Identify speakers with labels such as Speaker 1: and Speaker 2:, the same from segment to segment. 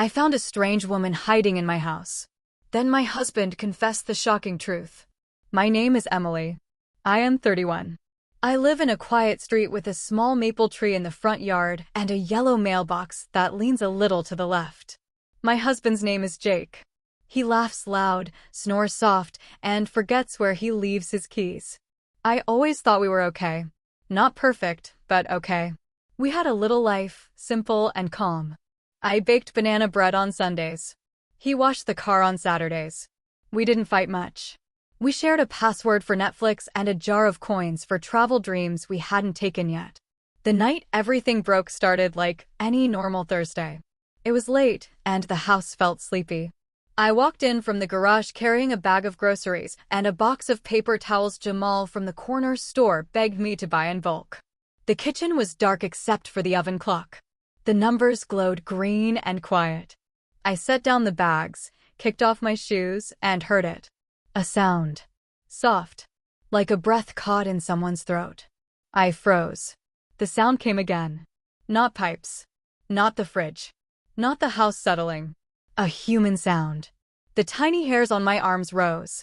Speaker 1: I found a strange woman hiding in my house. Then my husband confessed the shocking truth. My name is Emily. I am 31. I live in a quiet street with a small maple tree in the front yard and a yellow mailbox that leans a little to the left. My husband's name is Jake. He laughs loud, snores soft, and forgets where he leaves his keys. I always thought we were okay. Not perfect, but okay. We had a little life, simple and calm. I baked banana bread on Sundays. He washed the car on Saturdays. We didn't fight much. We shared a password for Netflix and a jar of coins for travel dreams we hadn't taken yet. The night everything broke started like any normal Thursday. It was late, and the house felt sleepy. I walked in from the garage carrying a bag of groceries and a box of paper towels Jamal from the corner store begged me to buy in bulk. The kitchen was dark except for the oven clock. The numbers glowed green and quiet. I set down the bags, kicked off my shoes, and heard it. A sound. Soft. Like a breath caught in someone's throat. I froze. The sound came again. Not pipes. Not the fridge. Not the house settling. A human sound. The tiny hairs on my arms rose.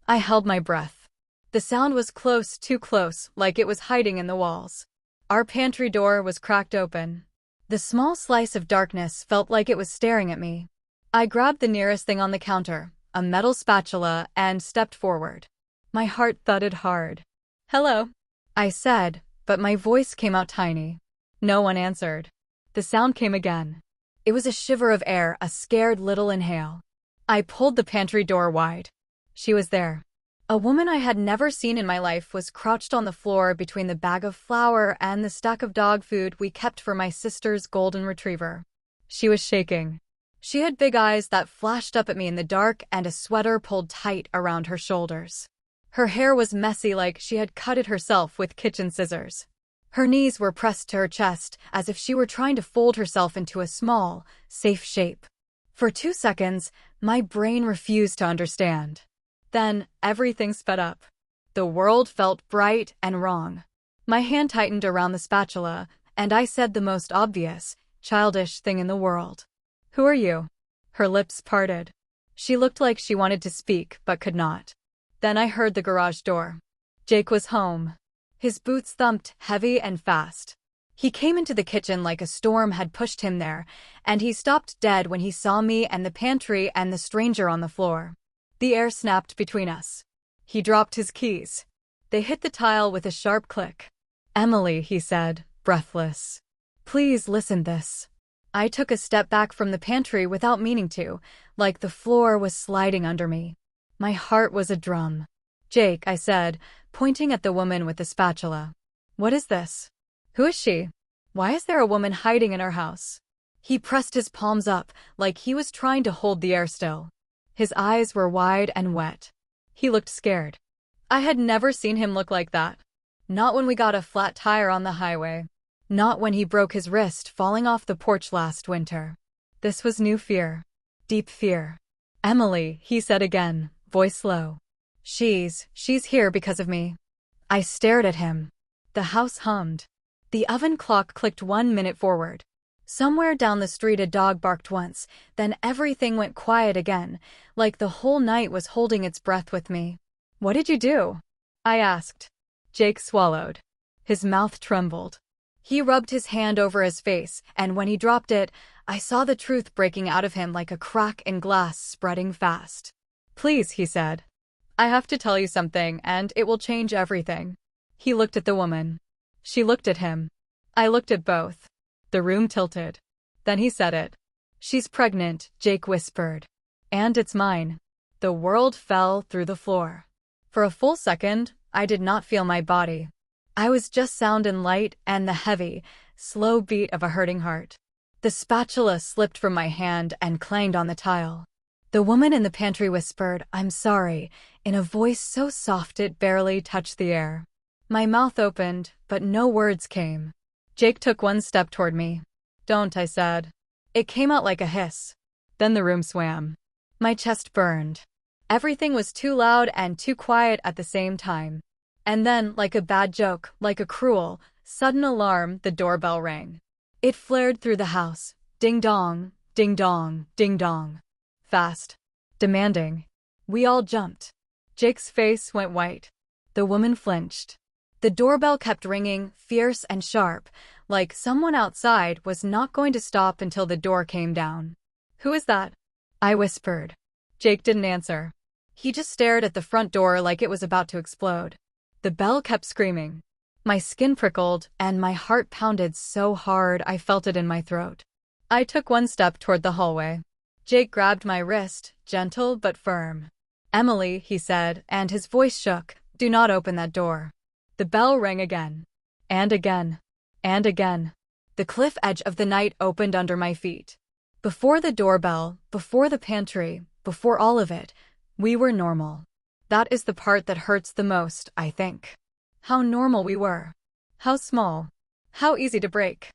Speaker 1: I held my breath. The sound was close, too close, like it was hiding in the walls. Our pantry door was cracked open. The small slice of darkness felt like it was staring at me. I grabbed the nearest thing on the counter, a metal spatula, and stepped forward. My heart thudded hard. "Hello," I said, but my voice came out tiny. No one answered. The sound came again. It was a shiver of air, a scared little inhale. I pulled the pantry door wide. She was there. A woman I had never seen in my life was crouched on the floor between the bag of flour and the stack of dog food we kept for my sister's golden retriever. She was shaking. She had big eyes that flashed up at me in the dark and a sweater pulled tight around her shoulders. Her hair was messy like she had cut it herself with kitchen scissors. Her knees were pressed to her chest as if she were trying to fold herself into a small, safe shape. For 2 seconds, my brain refused to understand. Then, everything sped up. The world felt bright and wrong. My hand tightened around the spatula, and I said the most obvious, childish thing in the world. "Who are you?" Her lips parted. She looked like she wanted to speak, but could not. Then I heard the garage door. Jake was home. His boots thumped heavy and fast. He came into the kitchen like a storm had pushed him there, and he stopped dead when he saw me and the pantry and the stranger on the floor. The air snapped between us. He dropped his keys. They hit the tile with a sharp click. "Emily," he said, breathless. "Please listen this." I took a step back from the pantry without meaning to, like the floor was sliding under me. My heart was a drum. "Jake," I said, pointing at the woman with the spatula. "What is this? Who is she? Why is there a woman hiding in our house?" He pressed his palms up, like he was trying to hold the air still. His eyes were wide and wet. He looked scared. I had never seen him look like that. Not when we got a flat tire on the highway. Not when he broke his wrist falling off the porch last winter. This was new fear. Deep fear. "Emily," he said again, voice low. She's here because of me." I stared at him. The house hummed. The oven clock clicked 1 minute forward. Somewhere down the street a dog barked once, then everything went quiet again, like the whole night was holding its breath with me. "What did you do?" I asked. Jake swallowed. His mouth trembled. He rubbed his hand over his face, and when he dropped it, I saw the truth breaking out of him like a crack in glass spreading fast. "Please," he said. "I have to tell you something, and it will change everything." He looked at the woman. She looked at him. I looked at both. The room tilted. Then he said it. "She's pregnant," Jake whispered. "And it's mine." The world fell through the floor. For a full second, I did not feel my body. I was just sound and light and the heavy, slow beat of a hurting heart. The spatula slipped from my hand and clanged on the tile. The woman in the pantry whispered, "I'm sorry," in a voice so soft it barely touched the air. My mouth opened, but no words came. Jake took 1 step toward me. "Don't," I said. It came out like a hiss. Then the room swam. My chest burned. Everything was too loud and too quiet at the same time. And then, like a bad joke, like a cruel, sudden alarm, the doorbell rang. It flared through the house. Ding dong, Ding dong, ding dong. Fast. Demanding. We all jumped. Jake's face went white. The woman flinched. The doorbell kept ringing, fierce and sharp, like someone outside was not going to stop until the door came down. "Who is that?" I whispered. Jake didn't answer. He just stared at the front door like it was about to explode. The bell kept screaming. My skin prickled, and my heart pounded so hard I felt it in my throat. I took one step toward the hallway. Jake grabbed my wrist, gentle but firm. "Emily," he said, and his voice shook, "do not open that door." The bell rang again. And again. And again. The cliff edge of the night opened under my feet. Before the doorbell, before the pantry, before all of it, we were normal. That is the part that hurts the most, I think. How normal we were. How small. How easy to break.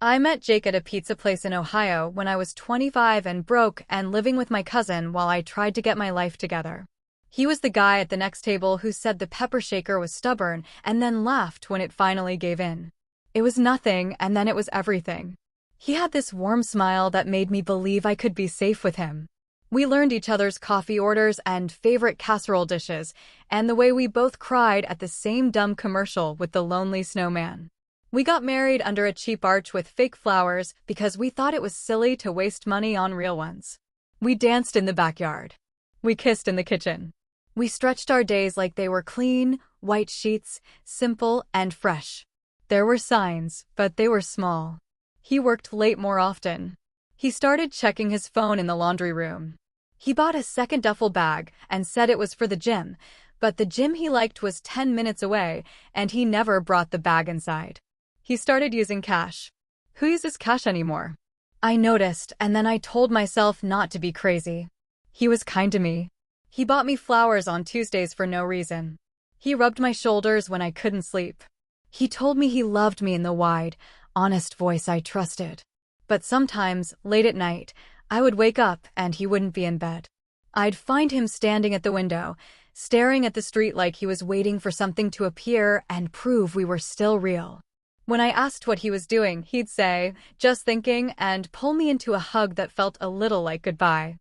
Speaker 1: I met Jake at a pizza place in Ohio when I was 25 and broke and living with my cousin while I tried to get my life together. He was the guy at the next table who said the pepper shaker was stubborn and then laughed when it finally gave in. It was nothing, and then it was everything. He had this warm smile that made me believe I could be safe with him. We learned each other's coffee orders and favorite casserole dishes, and the way we both cried at the same dumb commercial with the lonely snowman. We got married under a cheap arch with fake flowers because we thought it was silly to waste money on real ones. We danced in the backyard. We kissed in the kitchen. We stretched our days like they were clean, white sheets, simple and fresh. There were signs, but they were small. He worked late more often. He started checking his phone in the laundry room. He bought a second duffel bag and said it was for the gym, but the gym he liked was 10 minutes away, and he never brought the bag inside. He started using cash. Who uses cash anymore? I noticed, and then I told myself not to be crazy. He was kind to me. He bought me flowers on Tuesdays for no reason. He rubbed my shoulders when I couldn't sleep. He told me he loved me in the wide, honest voice I trusted. But sometimes, late at night, I would wake up and he wouldn't be in bed. I'd find him standing at the window, staring at the street like he was waiting for something to appear and prove we were still real. When I asked what he was doing, he'd say, "Just thinking," and pull me into a hug that felt a little like goodbye.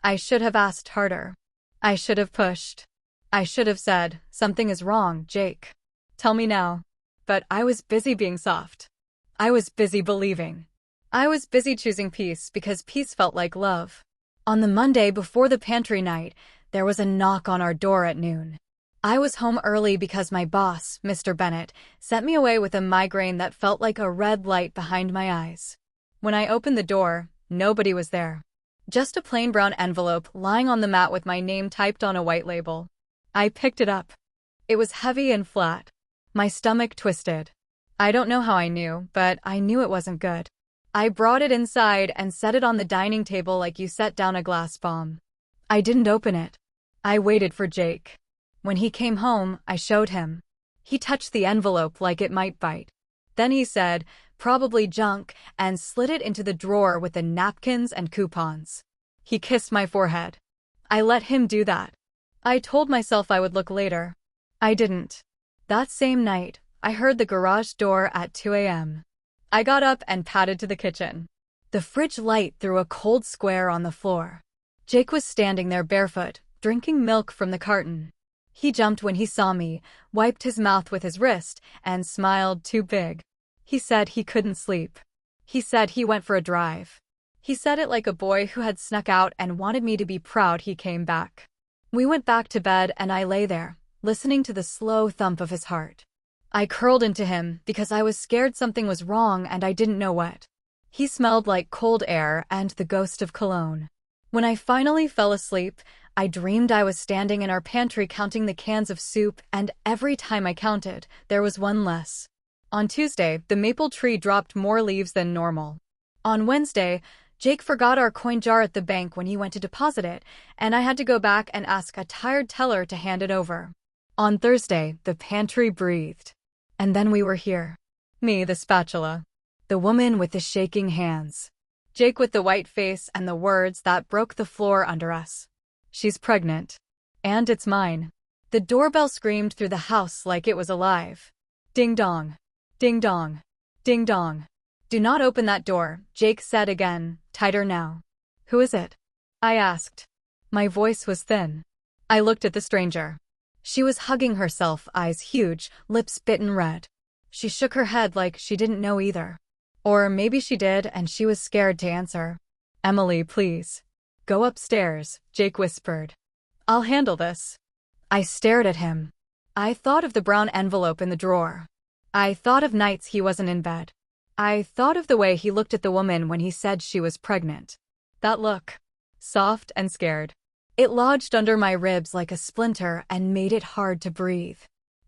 Speaker 1: I should have asked harder. I should have pushed. I should have said, "Something is wrong, Jake. Tell me now." But I was busy being soft. I was busy believing. I was busy choosing peace because peace felt like love. On the Monday before the pantry night, there was a knock on our door at noon. I was home early because my boss, Mr. Bennett, sent me away with a migraine that felt like a red light behind my eyes. When I opened the door, nobody was there. Just a plain brown envelope lying on the mat with my name typed on a white label. I picked it up. It was heavy and flat. My stomach twisted. I don't know how I knew, but I knew it wasn't good. I brought it inside and set it on the dining table like you set down a glass bomb. I didn't open it. I waited for Jake. When he came home, I showed him. He touched the envelope like it might bite. Then he said, "Probably junk," and slid it into the drawer with the napkins and coupons. He kissed my forehead. I let him do that. I told myself I would look later. I didn't. That same night, I heard the garage door at 2 a.m. I got up and padded to the kitchen. The fridge light threw a cold square on the floor. Jake was standing there barefoot, drinking milk from the carton. He jumped when he saw me, wiped his mouth with his wrist, and smiled too big. He said he couldn't sleep. He said he went for a drive. He said it like a boy who had snuck out and wanted me to be proud he came back. We went back to bed and I lay there, listening to the slow thump of his heart. I curled into him because I was scared something was wrong and I didn't know what. He smelled like cold air and the ghost of cologne. When I finally fell asleep, I dreamed I was standing in our pantry counting the cans of soup, and every time I counted, there was one less. On Tuesday, the maple tree dropped more leaves than normal. On Wednesday, Jake forgot our coin jar at the bank when he went to deposit it, and I had to go back and ask a tired teller to hand it over. On Thursday, the pantry breathed. And then we were here. Me, the spatula. The woman with the shaking hands. Jake with the white face and the words that broke the floor under us. She's pregnant. And it's mine. The doorbell screamed through the house like it was alive. Ding dong. Ding dong. Ding dong. Do not open that door, Jake said again, tighter now. Who is it? I asked. My voice was thin. I looked at the stranger. She was hugging herself, eyes huge, lips bitten red. She shook her head like she didn't know either. Or maybe she did and she was scared to answer. Emily, please. Go upstairs, Jake whispered. I'll handle this. I stared at him. I thought of the brown envelope in the drawer. I thought of nights he wasn't in bed. I thought of the way he looked at the woman when he said she was pregnant. That look. Soft and scared. It lodged under my ribs like a splinter and made it hard to breathe.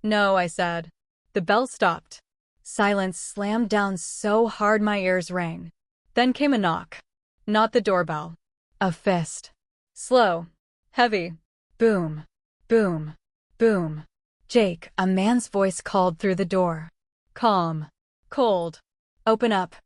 Speaker 1: No, I said. The bell stopped. Silence slammed down so hard my ears rang. Then came a knock. Not the doorbell. A fist. Slow. Heavy. Boom. Boom. Boom. Jake, a man's voice called through the door. Calm. Cold. Open up.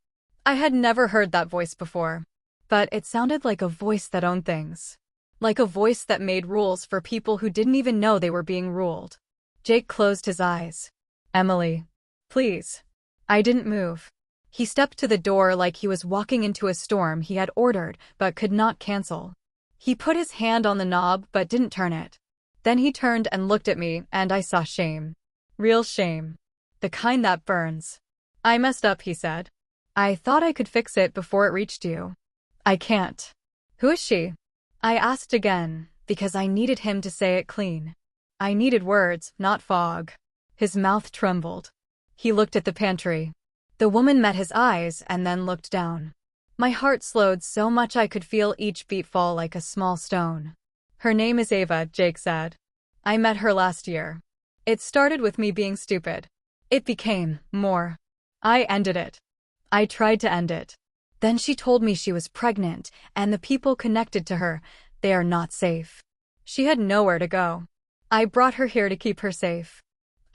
Speaker 1: I had never heard that voice before. But it sounded like a voice that owned things. Like a voice that made rules for people who didn't even know they were being ruled. Jake closed his eyes. Emily. Please. I didn't move. He stepped to the door like he was walking into a storm he had ordered but could not cancel. He put his hand on the knob but didn't turn it. Then he turned and looked at me and I saw shame. Real shame. The kind that burns. I messed up, he said. I thought I could fix it before it reached you. I can't. Who is she? I asked again, because I needed him to say it clean. I needed words, not fog. His mouth trembled. He looked at the pantry. The woman met his eyes and then looked down. My heart slowed so much I could feel each beat fall like a small stone. Her name is Ava, Jake said. I met her last year. It started with me being stupid. It became more. I ended it. I tried to end it. Then she told me she was pregnant, and the people connected to her, they are not safe. She had nowhere to go. I brought her here to keep her safe.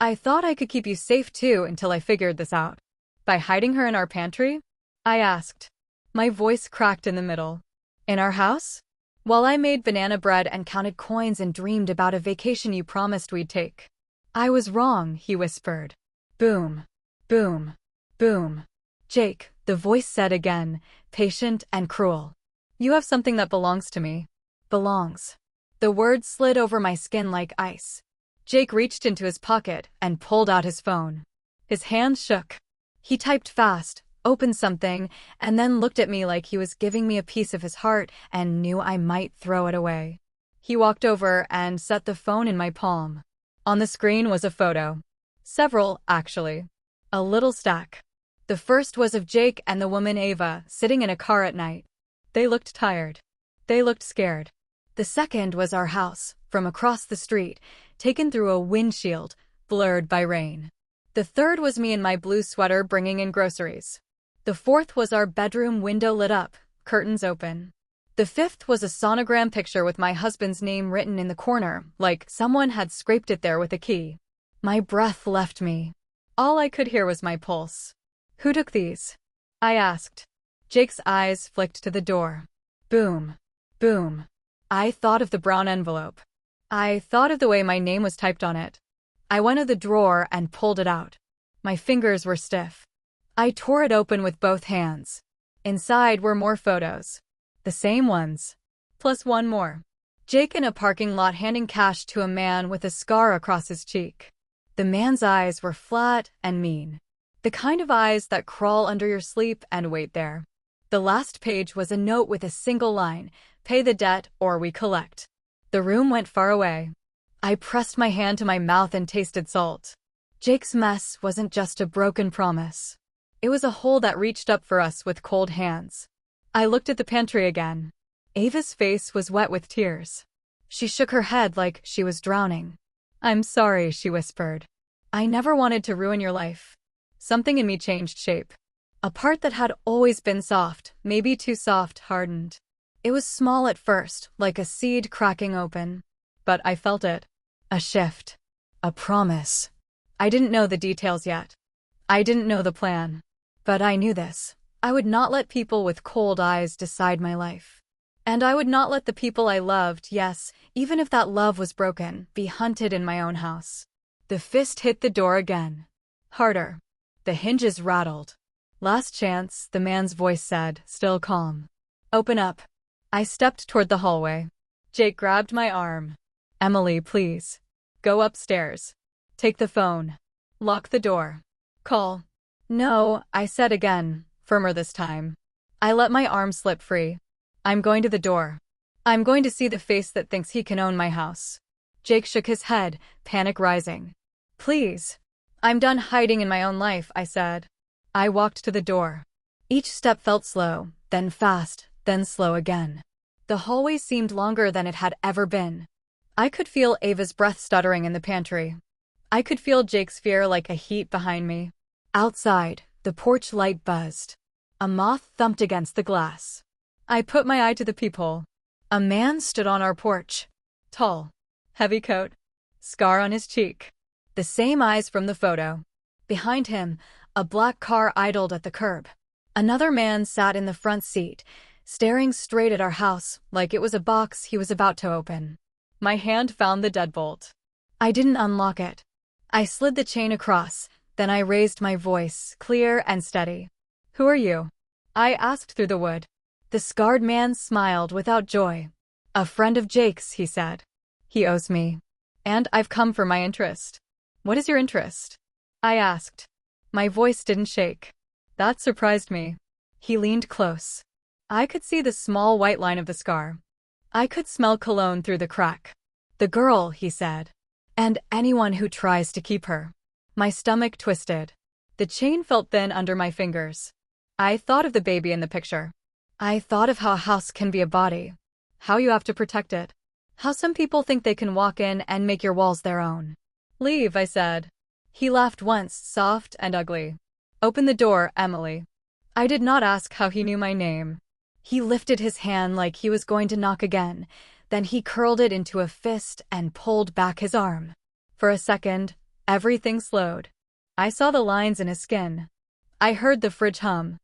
Speaker 1: I thought I could keep you safe too until I figured this out. By hiding her in our pantry? I asked. My voice cracked in the middle. In our house? While I made banana bread and counted coins and dreamed about a vacation you promised we'd take. I was wrong, he whispered. Boom. Boom. Boom. Jake, the voice said again, patient and cruel. You have something that belongs to me. Belongs. The words slid over my skin like ice. Jake reached into his pocket and pulled out his phone. His hand shook. He typed fast, opened something, and then looked at me like he was giving me a piece of his heart and knew I might throw it away. He walked over and set the phone in my palm. On the screen was a photo. Several, actually. A little stack. The first was of Jake and the woman Ava, sitting in a car at night. They looked tired. They looked scared. The second was our house, from across the street, taken through a windshield, blurred by rain. The third was me in my blue sweater bringing in groceries. The fourth was our bedroom window lit up, curtains open. The fifth was a sonogram picture with my husband's name written in the corner, like someone had scraped it there with a key. My breath left me. All I could hear was my pulse. Who took these? I asked. Jake's eyes flicked to the door. Boom. Boom. I thought of the brown envelope. I thought of the way my name was typed on it. I went to the drawer and pulled it out. My fingers were stiff. I tore it open with both hands. Inside were more photos. The same ones. Plus one more. Jake in a parking lot handing cash to a man with a scar across his cheek. The man's eyes were flat and mean. The kind of eyes that crawl under your sleep and wait there. The last page was a note with a single line, pay the debt or we collect. The room went far away. I pressed my hand to my mouth and tasted salt. Jake's mess wasn't just a broken promise. It was a hole that reached up for us with cold hands. I looked at the pantry again. Ava's face was wet with tears. She shook her head like she was drowning. I'm sorry, she whispered. I never wanted to ruin your life. Something in me changed shape. A part that had always been soft, maybe too soft, hardened. It was small at first, like a seed cracking open. But I felt it. A shift. A promise. I didn't know the details yet. I didn't know the plan. But I knew this. I would not let people with cold eyes decide my life. And I would not let the people I loved, yes, even if that love was broken, be hunted in my own house. The fist hit the door again. Harder. The hinges rattled. Last chance, the man's voice said, still calm. Open up. I stepped toward the hallway. Jake grabbed my arm. Emily, please. Go upstairs. Take the phone. Lock the door. Call. No, I said again, firmer this time. I let my arm slip free. I'm going to the door. I'm going to see the face that thinks he can own my house. Jake shook his head, panic rising. Please. I'm done hiding in my own life, I said. I walked to the door. Each step felt slow, then fast, then slow again. The hallway seemed longer than it had ever been. I could feel Ava's breath stuttering in the pantry. I could feel Jake's fear like a heat behind me. Outside, the porch light buzzed. A moth thumped against the glass. I put my eye to the peephole. A man stood on our porch. Tall. Heavy coat. Scar on his cheek. The same eyes from the photo. Behind him, a black car idled at the curb. Another man sat in the front seat, staring straight at our house like it was a box he was about to open. My hand found the deadbolt. I didn't unlock it. I slid the chain across, then I raised my voice, clear and steady. Who are you? I asked through the wood. The scarred man smiled without joy. A friend of Jake's, he said. He owes me. And I've come for my interest. What is your interest? I asked. My voice didn't shake. That surprised me. He leaned close. I could see the small white line of the scar. I could smell cologne through the crack. The girl, he said. And anyone who tries to keep her. My stomach twisted. The chain felt thin under my fingers. I thought of the baby in the picture. I thought of how a house can be a body. How you have to protect it. How some people think they can walk in and make your walls their own. Leave, I said. He laughed once, soft and ugly. Open the door, Emily. I did not ask how he knew my name. He lifted his hand like he was going to knock again, then he curled it into a fist and pulled back his arm. For a second, everything slowed. I saw the lines in his skin. I heard the fridge hum.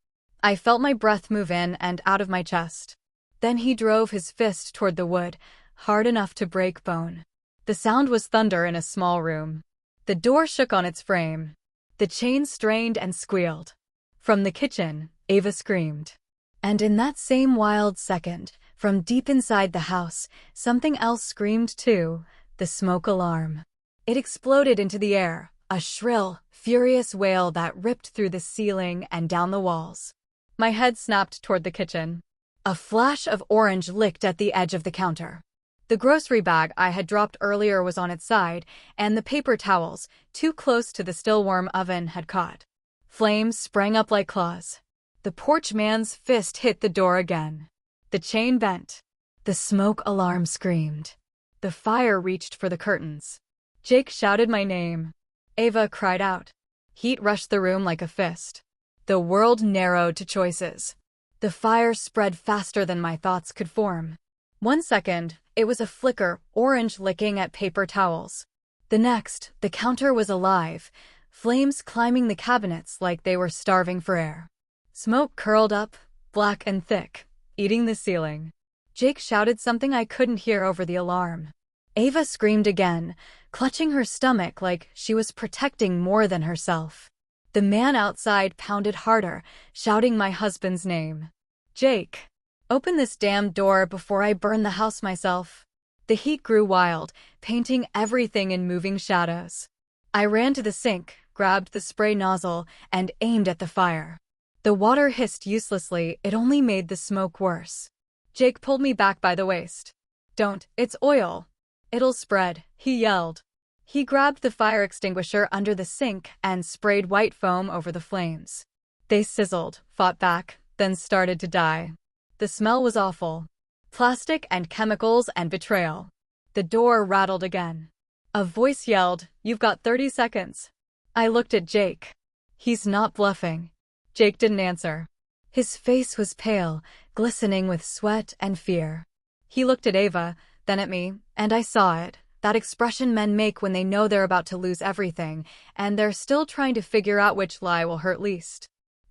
Speaker 1: I felt my breath move in and out of my chest. Then he drove his fist toward the wood, hard enough to break bone. The sound was thunder in a small room. The door shook on its frame. The chain strained and squealed. From the kitchen, Ava screamed. And in that same wild second, from deep inside the house, something else screamed too, the smoke alarm. It exploded into the air, a shrill, furious wail that ripped through the ceiling and down the walls. My head snapped toward the kitchen. A flash of orange licked at the edge of the counter. The grocery bag I had dropped earlier was on its side, and the paper towels, too close to the still warm oven, had caught. Flames sprang up like claws. The porch man's fist hit the door again. The chain bent. The smoke alarm screamed. The fire reached for the curtains. Jake shouted my name. Ava cried out. Heat rushed the room like a fist. The world narrowed to choices. The fire spread faster than my thoughts could form. 1 second, it was a flicker, orange licking at paper towels. The next, the counter was alive, flames climbing the cabinets like they were starving for air. Smoke curled up, black and thick, eating the ceiling. Jake shouted something I couldn't hear over the alarm. Ava screamed again, clutching her stomach like she was protecting more than herself. The man outside pounded harder, shouting my husband's name. Jake. Open this damn door before I burn the house myself. The heat grew wild, painting everything in moving shadows. I ran to the sink, grabbed the spray nozzle, and aimed at the fire. The water hissed uselessly, it only made the smoke worse. Jake pulled me back by the waist. Don't, it's oil. It'll spread, he yelled. He grabbed the fire extinguisher under the sink and sprayed white foam over the flames. They sizzled, fought back, then started to die. The smell was awful. Plastic and chemicals and betrayal. The door rattled again. A voice yelled, "You've got 30 seconds." I looked at Jake. He's not bluffing. Jake didn't answer. His face was pale, glistening with sweat and fear. He looked at Ava, then at me, and I saw it, that expression men make when they know they're about to lose everything, and they're still trying to figure out which lie will hurt least.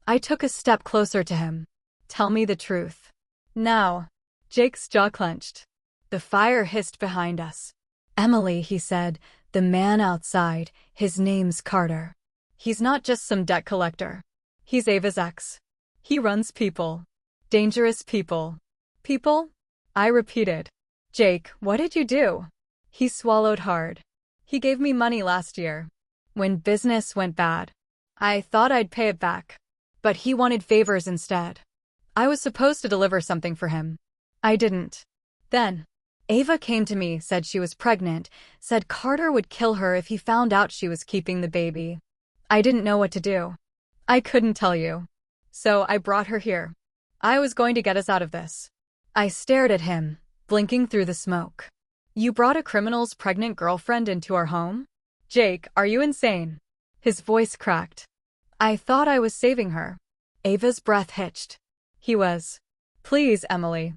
Speaker 1: I took a step closer to him. Tell me the truth. Now. Jake's jaw clenched. The fire hissed behind us. Emily, he said, the man outside, his name's Carter. He's not just some debt collector. He's Ava's ex. He runs people. Dangerous people. People? I repeated. Jake, what did you do? He swallowed hard. He gave me money last year. When business went bad. I thought I'd pay it back. But he wanted favors instead. I was supposed to deliver something for him. I didn't. Then, Ava came to me, said she was pregnant, said Carter would kill her if he found out she was keeping the baby. I didn't know what to do. I couldn't tell you. So I brought her here. I was going to get us out of this. I stared at him, blinking through the smoke. You brought a criminal's pregnant girlfriend into our home? Jake, are you insane? His voice cracked. I thought I was saving her. Ava's breath hitched. He was. Please, Emily.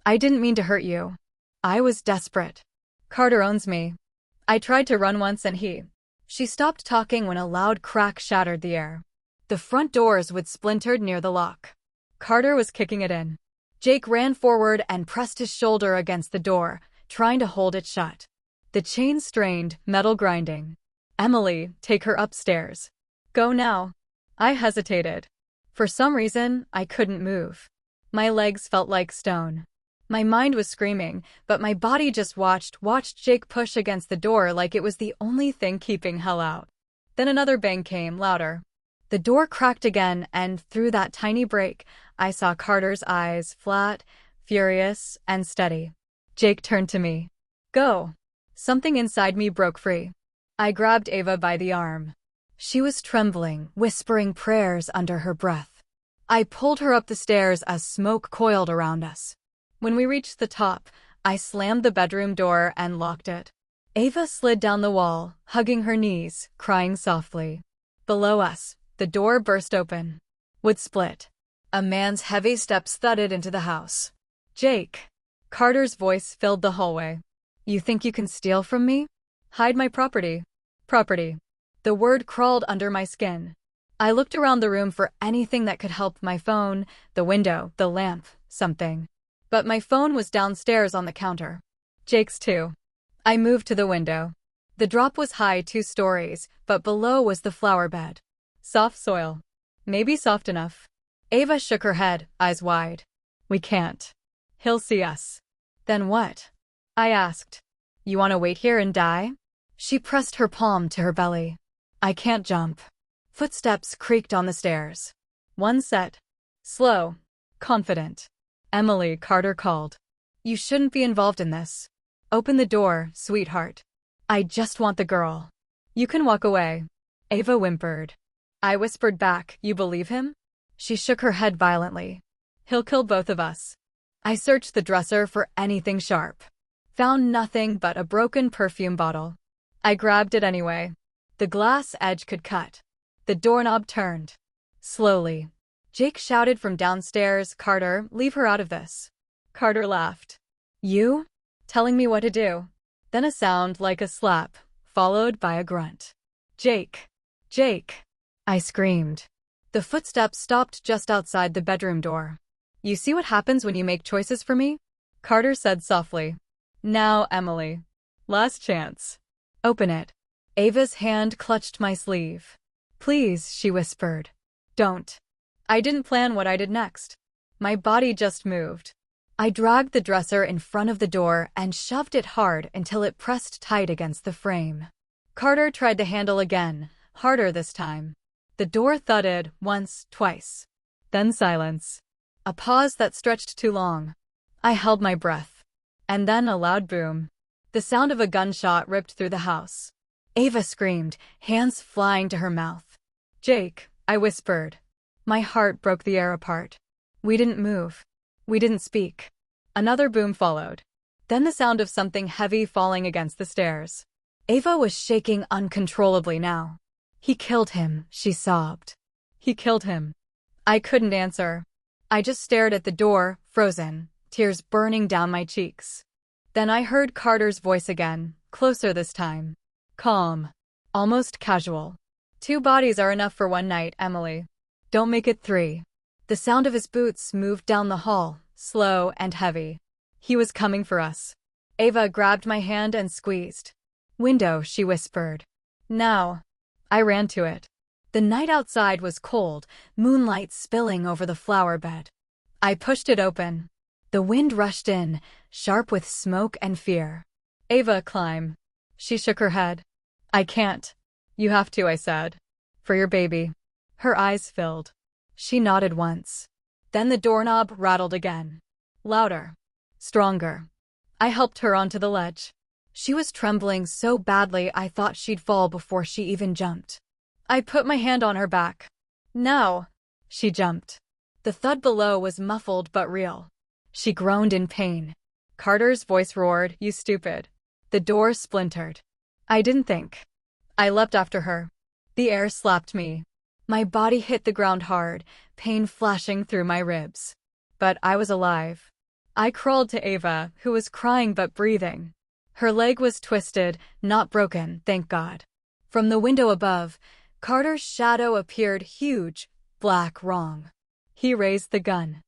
Speaker 1: I didn't mean to hurt you. I was desperate. Carter owns me. I tried to run once and he. She stopped talking when a loud crack shattered the air. The front doors would splintered near the lock. Carter was kicking it in. Jake ran forward and pressed his shoulder against the door, trying to hold it shut. The chain strained, metal grinding. Emily, take her upstairs. Go now. I hesitated. For some reason, I couldn't move. My legs felt like stone. My mind was screaming, but my body just watched Jake push against the door like it was the only thing keeping hell out. Then another bang came, louder. The door cracked again, and through that tiny break, I saw Carter's eyes, flat, furious, and steady. Jake turned to me. Go. Something inside me broke free. I grabbed Ava by the arm. She was trembling, whispering prayers under her breath. I pulled her up the stairs as smoke coiled around us. When we reached the top, I slammed the bedroom door and locked it. Ava slid down the wall, hugging her knees, crying softly. Below us, the door burst open. Wood split. A man's heavy steps thudded into the house. Jake. Carter's voice filled the hallway. You think you can steal from me? Hide my property. Property. The word crawled under my skin. I looked around the room for anything that could help: my phone, the window, the lamp, something. But my phone was downstairs on the counter. Jake's too. I moved to the window. The drop was high, 2 stories, but below was the flower bed. Soft soil. Maybe soft enough. Ava shook her head, eyes wide. We can't. He'll see us. Then what? I asked. You want to wait here and die? She pressed her palm to her belly. I can't jump. Footsteps creaked on the stairs. One set. Slow. Confident. Emily, Carter called. You shouldn't be involved in this. Open the door, sweetheart. I just want the girl. You can walk away. Ava whimpered. I whispered back, you believe him? She shook her head violently. He'll kill both of us. I searched the dresser for anything sharp. Found nothing but a broken perfume bottle. I grabbed it anyway. The glass edge could cut. The doorknob turned. Slowly. Jake shouted from downstairs, Carter, leave her out of this. Carter laughed. You? Telling me what to do? Then a sound like a slap, followed by a grunt. Jake. Jake. I screamed. The footsteps stopped just outside the bedroom door. You see what happens when you make choices for me? Carter said softly. Now, Emily. Last chance. Open it. Ava's hand clutched my sleeve. Please, she whispered. Don't. I didn't plan what I did next. My body just moved. I dragged the dresser in front of the door and shoved it hard until it pressed tight against the frame. Carter tried the handle again, harder this time. The door thudded once, twice. Then silence. A pause that stretched too long. I held my breath. And then a loud boom. The sound of a gunshot ripped through the house. Ava screamed, hands flying to her mouth. Jake, I whispered. My heart broke the air apart. We didn't move. We didn't speak. Another boom followed. Then the sound of something heavy falling against the stairs. Ava was shaking uncontrollably now. He killed him, she sobbed. He killed him. I couldn't answer. I just stared at the door, frozen, tears burning down my cheeks. Then I heard Carter's voice again, closer this time. Calm. Almost casual. 2 bodies are enough for one night, Emily. Don't make it 3. The sound of his boots moved down the hall, slow and heavy. He was coming for us. Ava grabbed my hand and squeezed. Window, she whispered. Now. I ran to it. The night outside was cold, moonlight spilling over the flower bed. I pushed it open. The wind rushed in, sharp with smoke and fear. "Ava, climb." She shook her head. "I can't." "You have to," I said. "For your baby." Her eyes filled. She nodded once. Then the doorknob rattled again. Louder. Stronger. I helped her onto the ledge. She was trembling so badly I thought she'd fall before she even jumped. I put my hand on her back. "Now." She jumped. The thud below was muffled but real. She groaned in pain. Carter's voice roared, "You stupid." The door splintered. I didn't think. I leapt after her. The air slapped me. My body hit the ground hard, pain flashing through my ribs. But I was alive. I crawled to Ava, who was crying but breathing. Her leg was twisted, not broken, thank God. From the window above, Carter's shadow appeared huge, black, wrong. He raised the gun.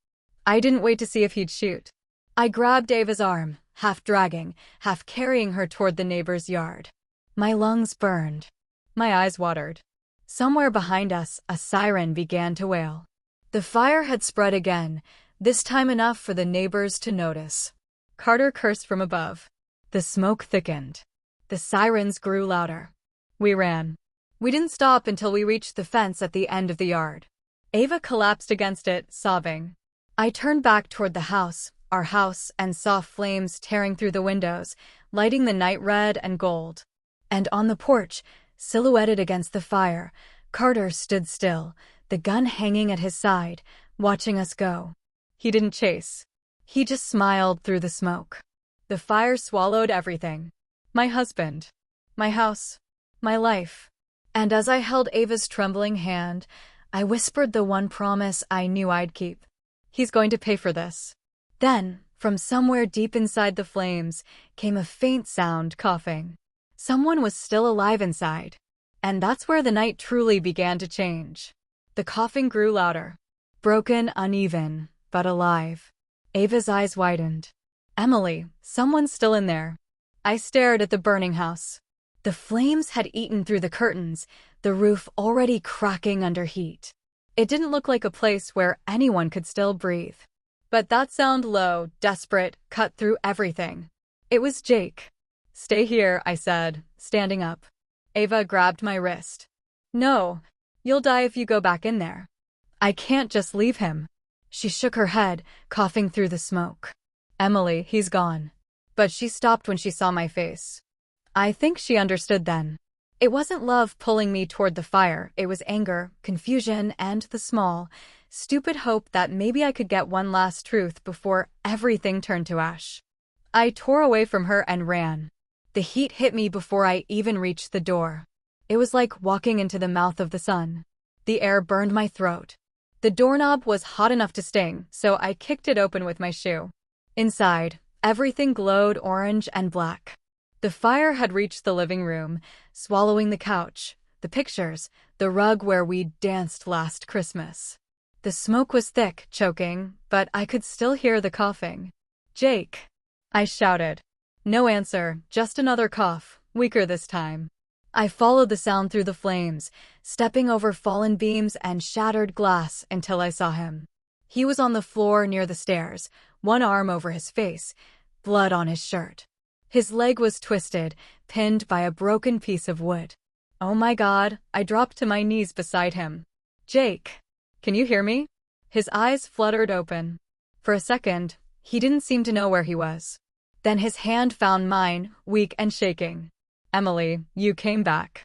Speaker 1: I didn't wait to see if he'd shoot. I grabbed Ava's arm, half dragging, half carrying her toward the neighbor's yard. My lungs burned. My eyes watered. Somewhere behind us, a siren began to wail. The fire had spread again, this time enough for the neighbors to notice. Carter cursed from above. The smoke thickened. The sirens grew louder. We ran. We didn't stop until we reached the fence at the end of the yard. Ava collapsed against it, sobbing. I turned back toward the house, our house, and saw flames tearing through the windows, lighting the night red and gold. And on the porch, silhouetted against the fire, Carter stood still, the gun hanging at his side, watching us go. He didn't chase. He just smiled through the smoke. The fire swallowed everything. My husband. My house. My life. And as I held Ava's trembling hand, I whispered the one promise I knew I'd keep. He's going to pay for this. Then, from somewhere deep inside the flames, came a faint sound, coughing. Someone was still alive inside. And that's where the night truly began to change. The coughing grew louder. Broken, uneven, but alive. Ava's eyes widened. "Emily, someone's still in there." I stared at the burning house. The flames had eaten through the curtains, the roof already cracking under heat. It didn't look like a place where anyone could still breathe. But that sound, low, desperate, cut through everything. It was Jake. "Stay here," I said, standing up. Ava grabbed my wrist. "No, you'll die if you go back in there." "I can't just leave him." She shook her head, coughing through the smoke. "Emily, he's gone." But she stopped when she saw my face. I think she understood then. It wasn't love pulling me toward the fire, it was anger, confusion, and the small, stupid hope that maybe I could get one last truth before everything turned to ash. I tore away from her and ran. The heat hit me before I even reached the door. It was like walking into the mouth of the sun. The air burned my throat. The doorknob was hot enough to sting, so I kicked it open with my shoe. Inside, everything glowed orange and black. The fire had reached the living room, swallowing the couch, the pictures, the rug where we'd danced last Christmas. The smoke was thick, choking, but I could still hear the coughing. "Jake!" I shouted. No answer, just another cough, weaker this time. I followed the sound through the flames, stepping over fallen beams and shattered glass until I saw him. He was on the floor near the stairs, one arm over his face, blood on his shirt. His leg was twisted, pinned by a broken piece of wood. Oh my God, I dropped to my knees beside him. "Jake, can you hear me?" His eyes fluttered open. For a second, he didn't seem to know where he was. Then his hand found mine, weak and shaking. "Emily, you came back."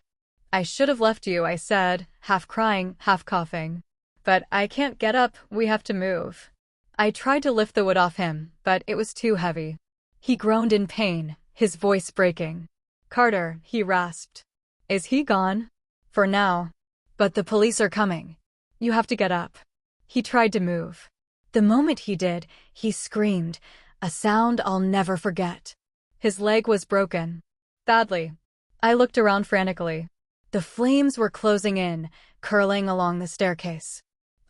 Speaker 1: "I should have left you," I said, half crying, half coughing. "But I can't get up, we have to move." I tried to lift the wood off him, but it was too heavy. He groaned in pain, his voice breaking. "Carter," he rasped. "Is he gone?" "For now. But the police are coming. You have to get up." He tried to move. The moment he did, he screamed, a sound I'll never forget. His leg was broken. Badly. I looked around frantically. The flames were closing in, curling along the staircase.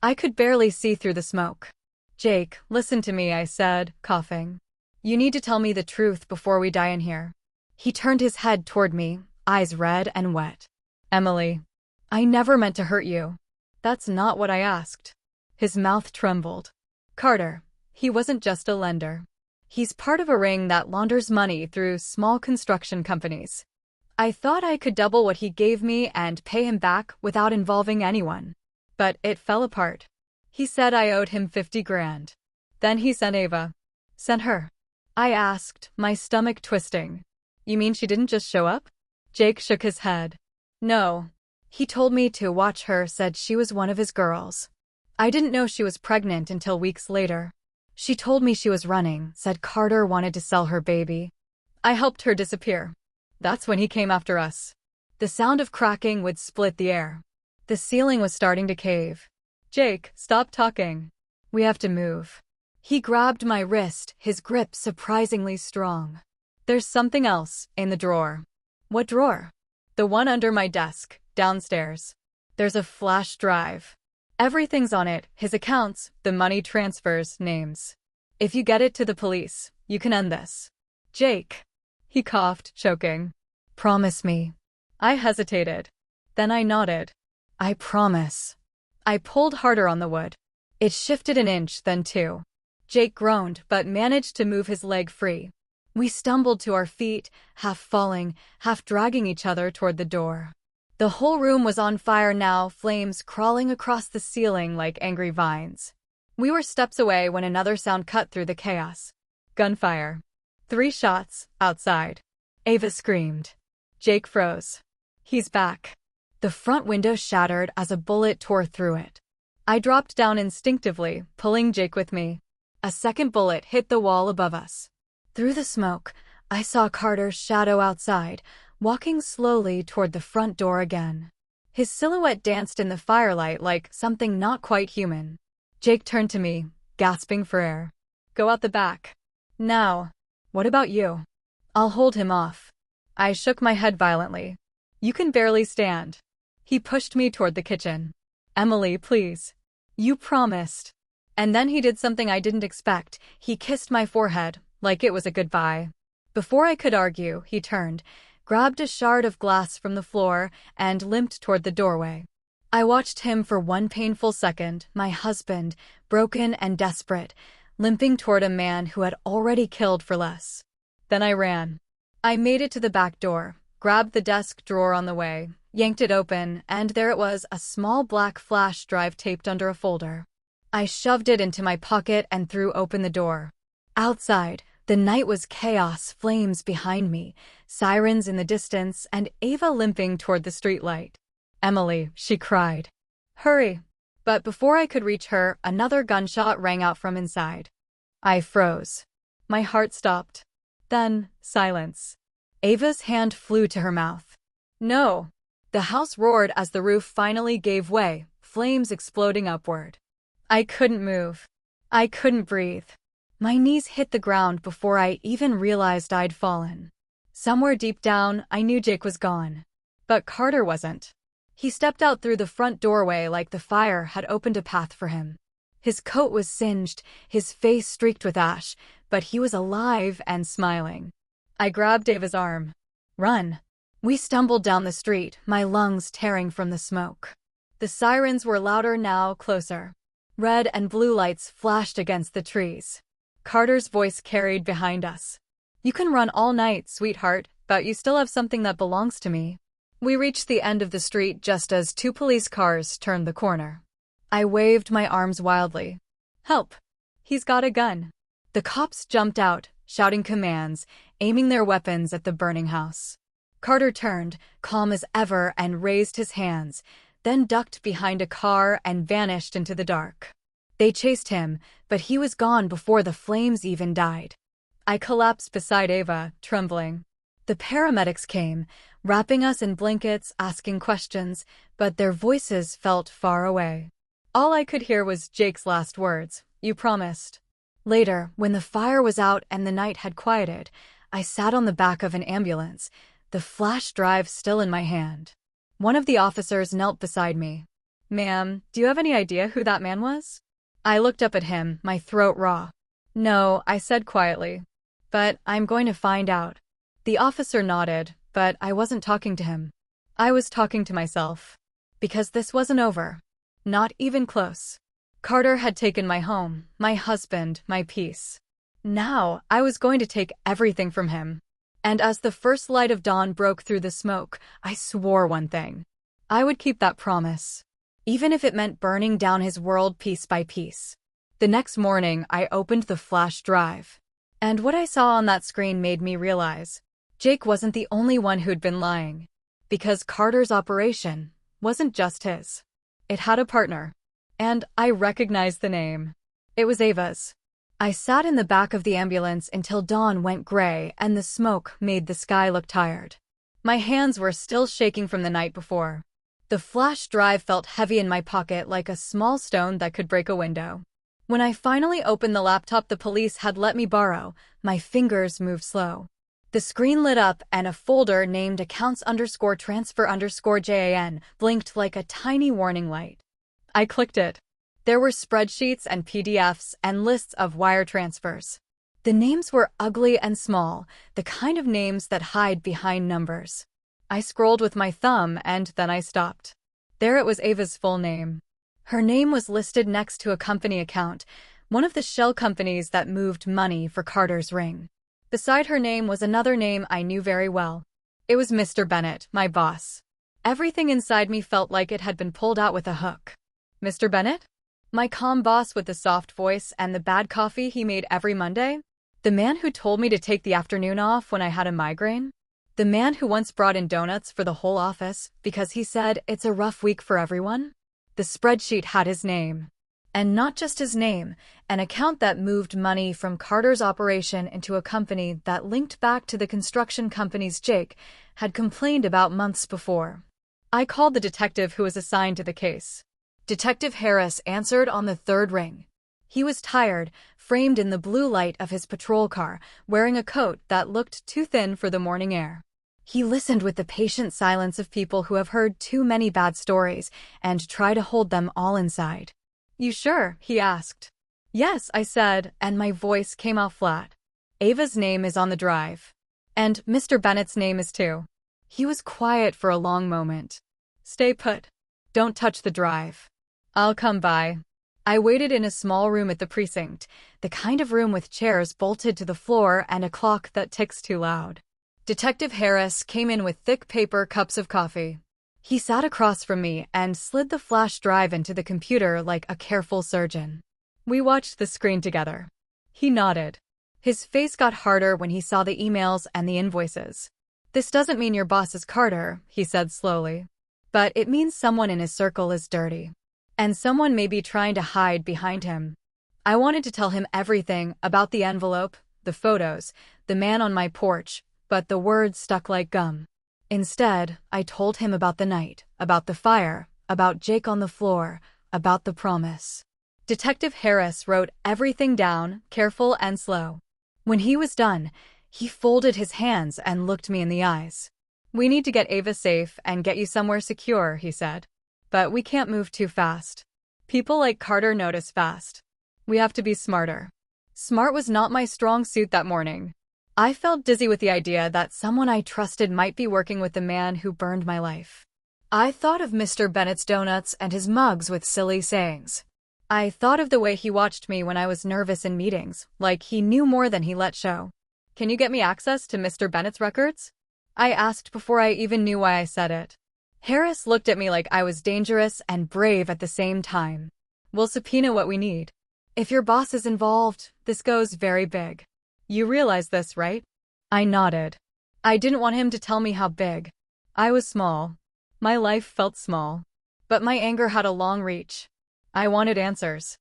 Speaker 1: I could barely see through the smoke. "Jake, listen to me," I said, coughing. "You need to tell me the truth before we die in here." He turned his head toward me, eyes red and wet. "Emily." I never meant to hurt you. That's not what I asked. His mouth trembled. Carter, he wasn't just a lender. He's part of a ring that launders money through small construction companies. I thought I could double what he gave me and pay him back without involving anyone. But it fell apart. He said I owed him 50 grand. Then he sent Ava. Sent her. I asked, my stomach twisting. You mean she didn't just show up? Jake shook his head. No. He told me to watch her, said she was one of his girls. I didn't know she was pregnant until weeks later. She told me she was running, said Carter wanted to sell her baby. I helped her disappear. That's when he came after us. The sound of cracking would split the air. The ceiling was starting to cave. Jake, stop talking. We have to move. He grabbed my wrist, his grip surprisingly strong. There's something else in the drawer. What drawer? The one under my desk, downstairs. There's a flash drive. Everything's on it, his accounts, the money transfers, names. If you get it to the police, you can end this. Jake. He coughed, choking. Promise me. I hesitated. Then I nodded. I promise. I pulled harder on the wood. It shifted an inch, then two. Jake groaned, but managed to move his leg free. We stumbled to our feet, half falling, half dragging each other toward the door. The whole room was on fire now, flames crawling across the ceiling like angry vines. We were steps away when another sound cut through the chaos. Gunfire. 3 shots, outside. Ava screamed. Jake froze. He's back. The front window shattered as a bullet tore through it. I dropped down instinctively, pulling Jake with me. A second bullet hit the wall above us. Through the smoke, I saw Carter's shadow outside, walking slowly toward the front door again. His silhouette danced in the firelight like something not quite human. Jake turned to me, gasping for air. Go out the back. Now. What about you? I'll hold him off. I shook my head violently. You can barely stand. He pushed me toward the kitchen. Emily, please. You promised. And then he did something I didn't expect. He kissed my forehead, like it was a goodbye. Before I could argue, he turned, grabbed a shard of glass from the floor, and limped toward the doorway. I watched him for one painful second, my husband, broken and desperate, limping toward a man who had already killed for less. Then I ran. I made it to the back door, grabbed the desk drawer on the way, yanked it open, and there it was, a small black flash drive taped under a folder. I shoved it into my pocket and threw open the door. Outside, the night was chaos, flames behind me, sirens in the distance, and Ava limping toward the streetlight. Emily, she cried. Hurry. But before I could reach her, another gunshot rang out from inside. I froze. My heart stopped. Then, silence. Ava's hand flew to her mouth. No. The house roared as the roof finally gave way, flames exploding upward. I couldn't move. I couldn't breathe. My knees hit the ground before I even realized I'd fallen. Somewhere deep down, I knew Jake was gone. But Carter wasn't. He stepped out through the front doorway like the fire had opened a path for him. His coat was singed, his face streaked with ash, but he was alive and smiling. I grabbed Ava's arm. Run. We stumbled down the street, my lungs tearing from the smoke. The sirens were louder now, closer. Red and blue lights flashed against the trees. Carter's voice carried behind us. You can run all night, sweetheart, but you still have something that belongs to me. We reached the end of the street just as 2 police cars turned the corner. I waved my arms wildly. Help! He's got a gun. The cops jumped out, shouting commands, aiming their weapons at the burning house. Carter turned, calm as ever, and raised his hands, then ducked behind a car and vanished into the dark. They chased him, but he was gone before the flames even died. I collapsed beside Ava, trembling. The paramedics came, wrapping us in blankets, asking questions, but their voices felt far away. All I could hear was Jake's last words, "You promised." Later, when the fire was out and the night had quieted, I sat on the back of an ambulance, the flash drive still in my hand. One of the officers knelt beside me. "Ma'am, do you have any idea who that man was?" I looked up at him, my throat raw. "No," I said quietly. "But I'm going to find out." The officer nodded, but I wasn't talking to him. I was talking to myself. Because this wasn't over. Not even close. Carter had taken my home, my husband, my peace. Now, I was going to take everything from him. And as the first light of dawn broke through the smoke, I swore one thing. I would keep that promise. Even if it meant burning down his world piece by piece. The next morning, I opened the flash drive. And what I saw on that screen made me realize Jake wasn't the only one who'd been lying. Because Carter's operation wasn't just his. It had a partner. And I recognized the name. It was Ava's. I sat in the back of the ambulance until dawn went gray and the smoke made the sky look tired. My hands were still shaking from the night before. The flash drive felt heavy in my pocket like a small stone that could break a window. When I finally opened the laptop the police had let me borrow, my fingers moved slow. The screen lit up and a folder named accounts_transfer_JAN blinked like a tiny warning light. I clicked it. There were spreadsheets and PDFs and lists of wire transfers. The names were ugly and small, the kind of names that hide behind numbers. I scrolled with my thumb and then I stopped. There it was, Ava's full name. Her name was listed next to a company account, one of the shell companies that moved money for Carter's ring. Beside her name was another name I knew very well. It was Mr. Bennett, my boss. Everything inside me felt like it had been pulled out with a hook. Mr. Bennett? My calm boss with the soft voice and the bad coffee he made every Monday? The man who told me to take the afternoon off when I had a migraine? The man who once brought in donuts for the whole office because he said it's a rough week for everyone? The spreadsheet had his name. And not just his name, an account that moved money from Carter's operation into a company that linked back to the construction companies Jake had complained about months before. I called the detective who was assigned to the case. Detective Harris answered on the third ring. He was tired, framed in the blue light of his patrol car, wearing a coat that looked too thin for the morning air. He listened with the patient silence of people who have heard too many bad stories and try to hold them all inside. "You sure?" he asked. "Yes," I said, and my voice came out flat. "Ava's name is on the drive. And Mr. Bennett's name is too." He was quiet for a long moment. "Stay put. Don't touch the drive. I'll come by." I waited in a small room at the precinct, the kind of room with chairs bolted to the floor and a clock that ticks too loud. Detective Harris came in with thick paper cups of coffee. He sat across from me and slid the flash drive into the computer like a careful surgeon. We watched the screen together. He nodded. His face got harder when he saw the emails and the invoices. "This doesn't mean your boss is Carter," he said slowly. "But it means someone in his circle is dirty. And someone may be trying to hide behind him." I wanted to tell him everything about the envelope, the photos, the man on my porch, but the words stuck like gum. Instead, I told him about the night, about the fire, about Jake on the floor, about the promise. Detective Harris wrote everything down, careful and slow. When he was done, he folded his hands and looked me in the eyes. "We need to get Ava safe and get you somewhere secure," he said. "But we can't move too fast. People like Carter notice fast. We have to be smarter." Smart was not my strong suit that morning. I felt dizzy with the idea that someone I trusted might be working with the man who burned my life. I thought of Mr. Bennett's donuts and his mugs with silly sayings. I thought of the way he watched me when I was nervous in meetings, like he knew more than he let show. "Can you get me access to Mr. Bennett's records?" I asked before I even knew why I said it. Harris looked at me like I was dangerous and brave at the same time. "We'll subpoena what we need. If your boss is involved, this goes very big. You realize this, right?" I nodded. I didn't want him to tell me how big. I was small. My life felt small. But my anger had a long reach. I wanted answers.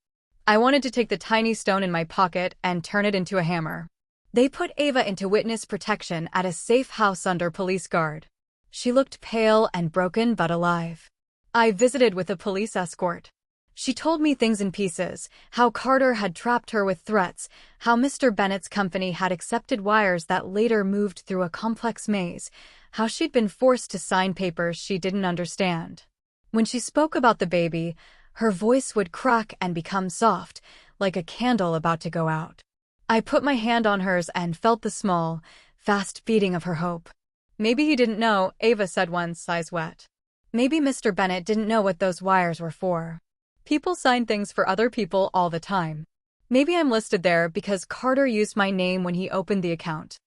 Speaker 1: I wanted to take the tiny stone in my pocket and turn it into a hammer. They put Ava into witness protection at a safe house under police guard. She looked pale and broken but alive. I visited with a police escort. She told me things in pieces, how Carter had trapped her with threats, how Mr. Bennett's company had accepted wires that later moved through a complex maze, how she'd been forced to sign papers she didn't understand. When she spoke about the baby, her voice would crack and become soft, like a candle about to go out. I put my hand on hers and felt the small, fast beating of her hope. "Maybe he didn't know," Ava said once, eyes wet. Maybe Mr. Bennett didn't know what those wires were for. People sign things for other people all the time. Maybe I'm listed there because Carter used my name when he opened the account.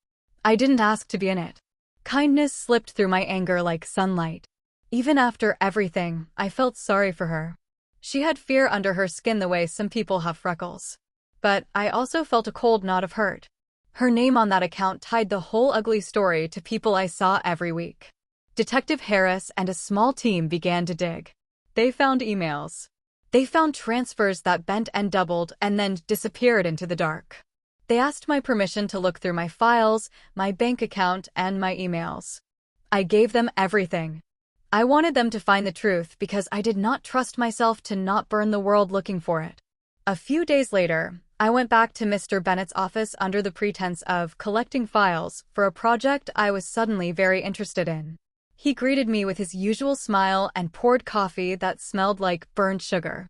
Speaker 1: I didn't ask to be in it. Kindness slipped through my anger like sunlight. Even after everything, I felt sorry for her. She had fear under her skin the way some people have freckles. But I also felt a cold knot of hurt. Her name on that account tied the whole ugly story to people I saw every week. Detective Harris and a small team began to dig. They found emails. They found transfers that bent and doubled and then disappeared into the dark. They asked my permission to look through my files, my bank account, and my emails. I gave them everything. I wanted them to find the truth because I did not trust myself to not burn the world looking for it. A few days later, I went back to Mr. Bennett's office under the pretense of collecting files for a project I was suddenly very interested in. He greeted me with his usual smile and poured coffee that smelled like burnt sugar.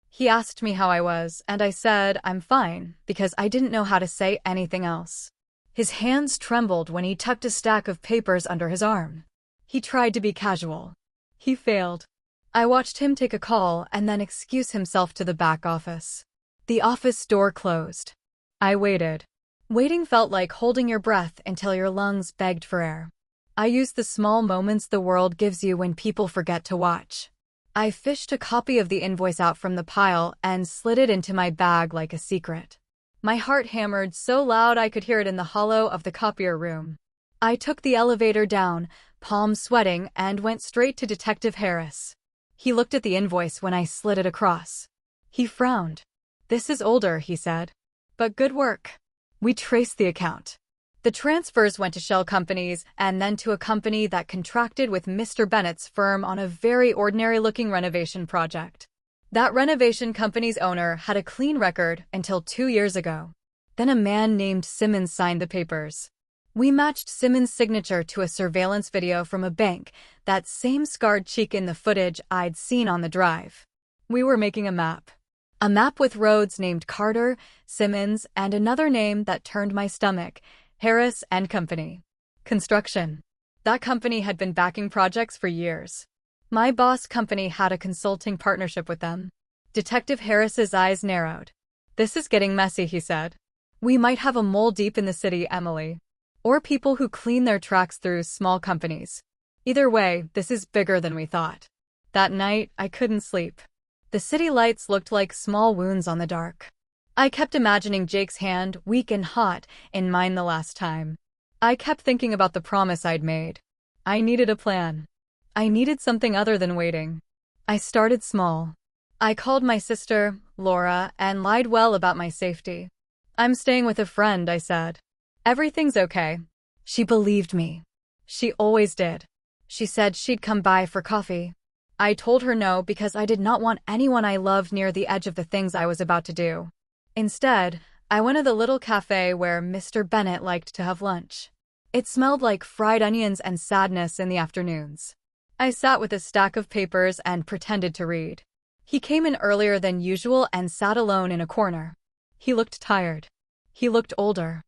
Speaker 1: He asked me how I was, and I said I'm fine because I didn't know how to say anything else. His hands trembled when he tucked a stack of papers under his arm. He tried to be casual. He failed. I watched him take a call and then excuse himself to the back office. The office door closed. I waited. Waiting felt like holding your breath until your lungs begged for air. I used the small moments the world gives you when people forget to watch. I fished a copy of the invoice out from the pile and slid it into my bag like a secret. My heart hammered so loud I could hear it in the hollow of the copier room. I took the elevator down, palms sweating, and went straight to Detective Harris. He looked at the invoice when I slid it across. He frowned. "This is older," he said. "But good work." We traced the account. The transfers went to shell companies and then to a company that contracted with Mr. Bennett's firm on a very ordinary-looking renovation project. That renovation company's owner had a clean record until 2 years ago. Then a man named Simmons signed the papers. We matched Simmons' signature to a surveillance video from a bank, that same scarred cheek in the footage I'd seen on the drive. We were making a map. A map with roads named Carter, Simmons, and another name that turned my stomach, Harris and Company. Construction. That company had been backing projects for years. My boss company had a consulting partnership with them. Detective Harris's eyes narrowed. "This is getting messy," he said. "We might have a mole deep in the city, Emily. Or people who clean their tracks through small companies. Either way, this is bigger than we thought." That night, I couldn't sleep. The city lights looked like small wounds on the dark. I kept imagining Jake's hand, weak and hot, in mine the last time. I kept thinking about the promise I'd made. I needed a plan. I needed something other than waiting. I started small. I called my sister, Laura, and lied well about my safety. "I'm staying with a friend," I said. "Everything's okay." She believed me. She always did. She said she'd come by for coffee. I told her no because I did not want anyone I loved near the edge of the things I was about to do. Instead, I went to the little cafe where Mr. Bennett liked to have lunch. It smelled like fried onions and sadness in the afternoons. I sat with a stack of papers and pretended to read. He came in earlier than usual and sat alone in a corner. He looked tired. He looked older.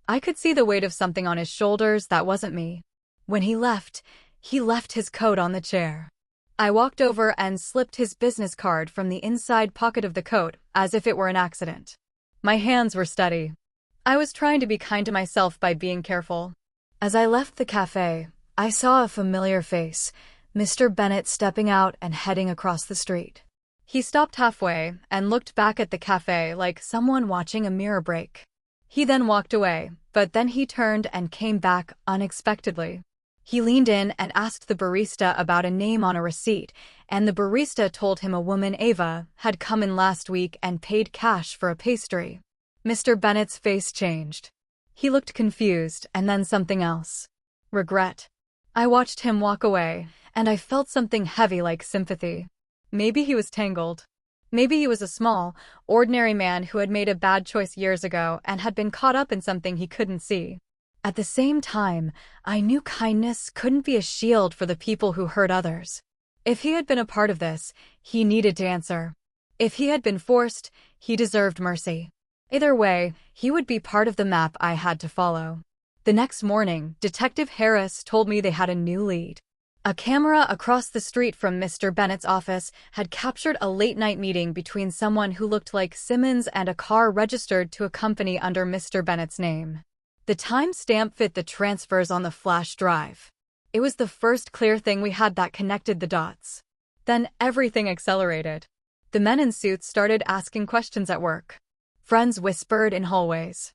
Speaker 1: I could see the weight of something on his shoulders that wasn't me. When he left his coat on the chair. I walked over and slipped his business card from the inside pocket of the coat as if it were an accident. My hands were steady. I was trying to be kind to myself by being careful. As I left the cafe, I saw a familiar face, Mr. Bennett stepping out and heading across the street. He stopped halfway and looked back at the cafe like someone watching a mirror break. He then walked away, but then he turned and came back unexpectedly. He leaned in and asked the barista about a name on a receipt, and the barista told him a woman, Ava, had come in last week and paid cash for a pastry. Mr. Bennett's face changed. He looked confused and then something else. Regret. I watched him walk away, and I felt something heavy like sympathy. Maybe he was tangled. Maybe he was a small, ordinary man who had made a bad choice years ago and had been caught up in something he couldn't see. At the same time, I knew kindness couldn't be a shield for the people who hurt others. If he had been a part of this, he needed to answer. If he had been forced, he deserved mercy. Either way, he would be part of the map I had to follow. The next morning, Detective Harris told me they had a new lead. A camera across the street from Mr. Bennett's office had captured a late-night meeting between someone who looked like Simmons and a car registered to a company under Mr. Bennett's name. The timestamp fit the transfers on the flash drive. It was the first clear thing we had that connected the dots. Then everything accelerated. The men in suits started asking questions at work. Friends whispered in hallways.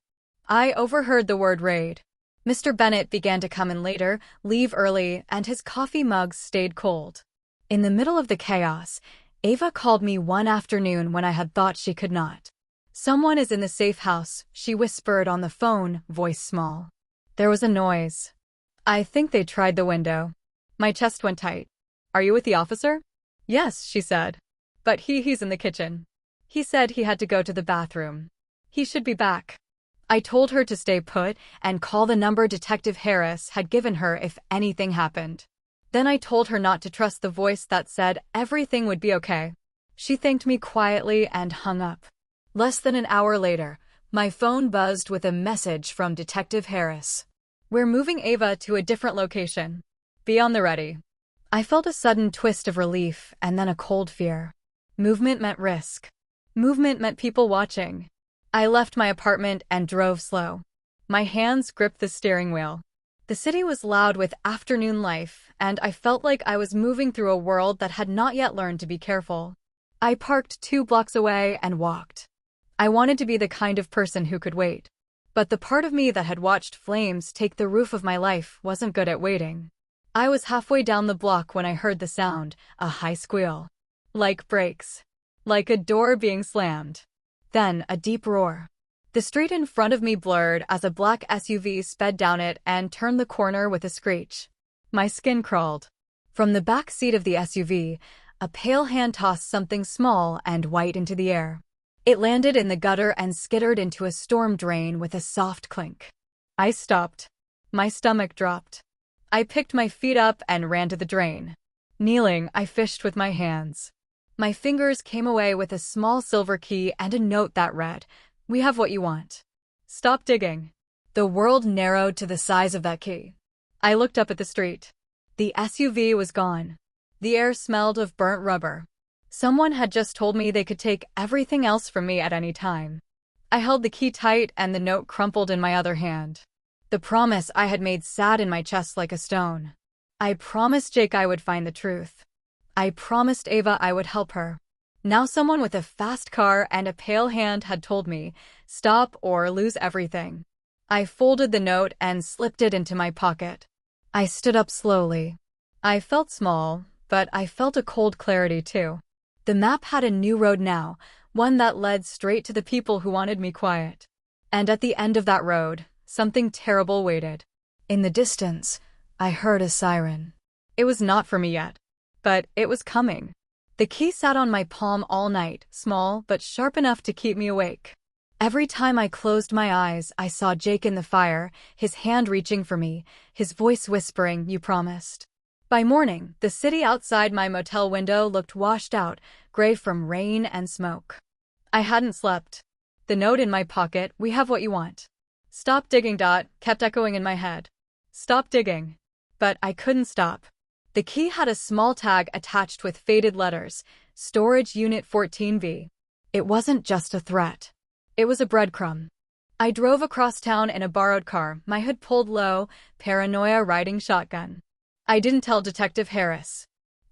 Speaker 1: I overheard the word raid. Mr. Bennett began to come in later, leave early, and his coffee mugs stayed cold. In the middle of the chaos, Ava called me one afternoon when I had thought she could not. Someone is in the safe house, she whispered on the phone, voice small. There was a noise. I think they tried the window. My chest went tight. Are you with the officer? Yes, she said. But he's in the kitchen. He said he had to go to the bathroom. He should be back. I told her to stay put and call the number Detective Harris had given her if anything happened. Then I told her not to trust the voice that said everything would be okay. She thanked me quietly and hung up. Less than an hour later, my phone buzzed with a message from Detective Harris. We're moving Ava to a different location. Be on the ready. I felt a sudden twist of relief and then a cold fear. Movement meant risk. Movement meant people watching. I left my apartment and drove slow. My hands gripped the steering wheel. The city was loud with afternoon life, and I felt like I was moving through a world that had not yet learned to be careful. I parked 2 blocks away and walked. I wanted to be the kind of person who could wait. But the part of me that had watched flames take the roof of my life wasn't good at waiting. I was halfway down the block when I heard the sound, a high squeal. Like brakes. Like a door being slammed. Then, a deep roar. The street in front of me blurred as a black SUV sped down it and turned the corner with a screech. My skin crawled. From the back seat of the SUV, a pale hand tossed something small and white into the air. It landed in the gutter and skittered into a storm drain with a soft clink. I stopped. My stomach dropped. I picked my feet up and ran to the drain. Kneeling, I fished with my hands. My fingers came away with a small silver key and a note that read, "We have what you want. Stop digging." The world narrowed to the size of that key. I looked up at the street. The SUV was gone. The air smelled of burnt rubber. Someone had just told me they could take everything else from me at any time. I held the key tight and the note crumpled in my other hand. The promise I had made sat in my chest like a stone. I promised Jake I would find the truth. I promised Ava I would help her. Now someone with a fast car and a pale hand had told me, stop or lose everything. I folded the note and slipped it into my pocket. I stood up slowly. I felt small, but I felt a cold clarity too. The map had a new road now, one that led straight to the people who wanted me quiet. And at the end of that road, something terrible waited. In the distance, I heard a siren. It was not for me yet. But it was coming. The key sat on my palm all night, small but sharp enough to keep me awake. Every time I closed my eyes, I saw Jake in the fire, his hand reaching for me, his voice whispering, "You promised." By morning, the city outside my motel window looked washed out, gray from rain and smoke. I hadn't slept. The note in my pocket, "We have what you want. Stop digging," kept echoing in my head. Stop digging. But I couldn't stop. The key had a small tag attached with faded letters, Storage Unit 14V. It wasn't just a threat. It was a breadcrumb. I drove across town in a borrowed car, my hood pulled low, paranoia riding shotgun. I didn't tell Detective Harris.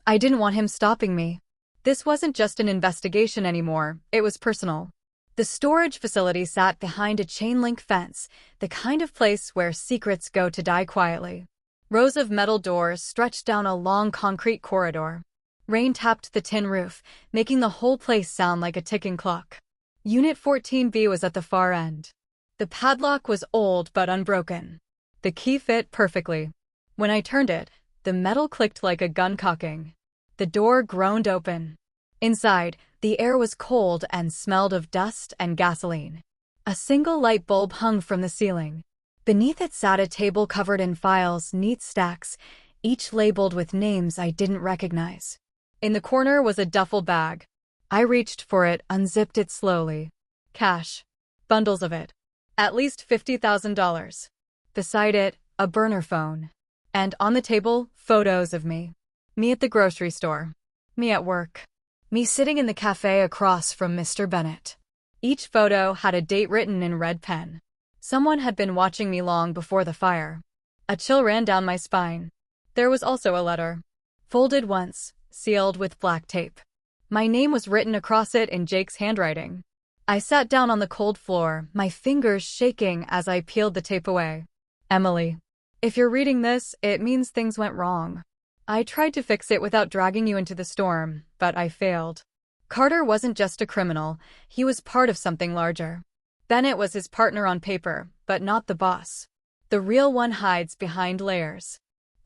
Speaker 1: I didn't want him stopping me. This wasn't just an investigation anymore, it was personal. The storage facility sat behind a chain-link fence, the kind of place where secrets go to die quietly. Rows of metal doors stretched down a long concrete corridor. Rain tapped the tin roof, making the whole place sound like a ticking clock. Unit 14B was at the far end. The padlock was old but unbroken. The key fit perfectly. When I turned it, the metal clicked like a gun cocking. The door groaned open. Inside, the air was cold and smelled of dust and gasoline. A single light bulb hung from the ceiling. Beneath it sat a table covered in files, neat stacks, each labeled with names I didn't recognize. In the corner was a duffel bag. I reached for it, unzipped it slowly. Cash. Bundles of it. At least $50,000. Beside it, a burner phone. And on the table, photos of me. Me at the grocery store. Me at work. Me sitting in the cafe across from Mr. Bennett. Each photo had a date written in red pen. Someone had been watching me long before the fire. A chill ran down my spine. There was also a letter. Folded once, sealed with black tape. My name was written across it in Jake's handwriting. I sat down on the cold floor, my fingers shaking as I peeled the tape away. Emily, if you're reading this, it means things went wrong. I tried to fix it without dragging you into the storm, but I failed. Carter wasn't just a criminal, he was part of something larger. Bennett was his partner on paper, but not the boss. The real one hides behind layers.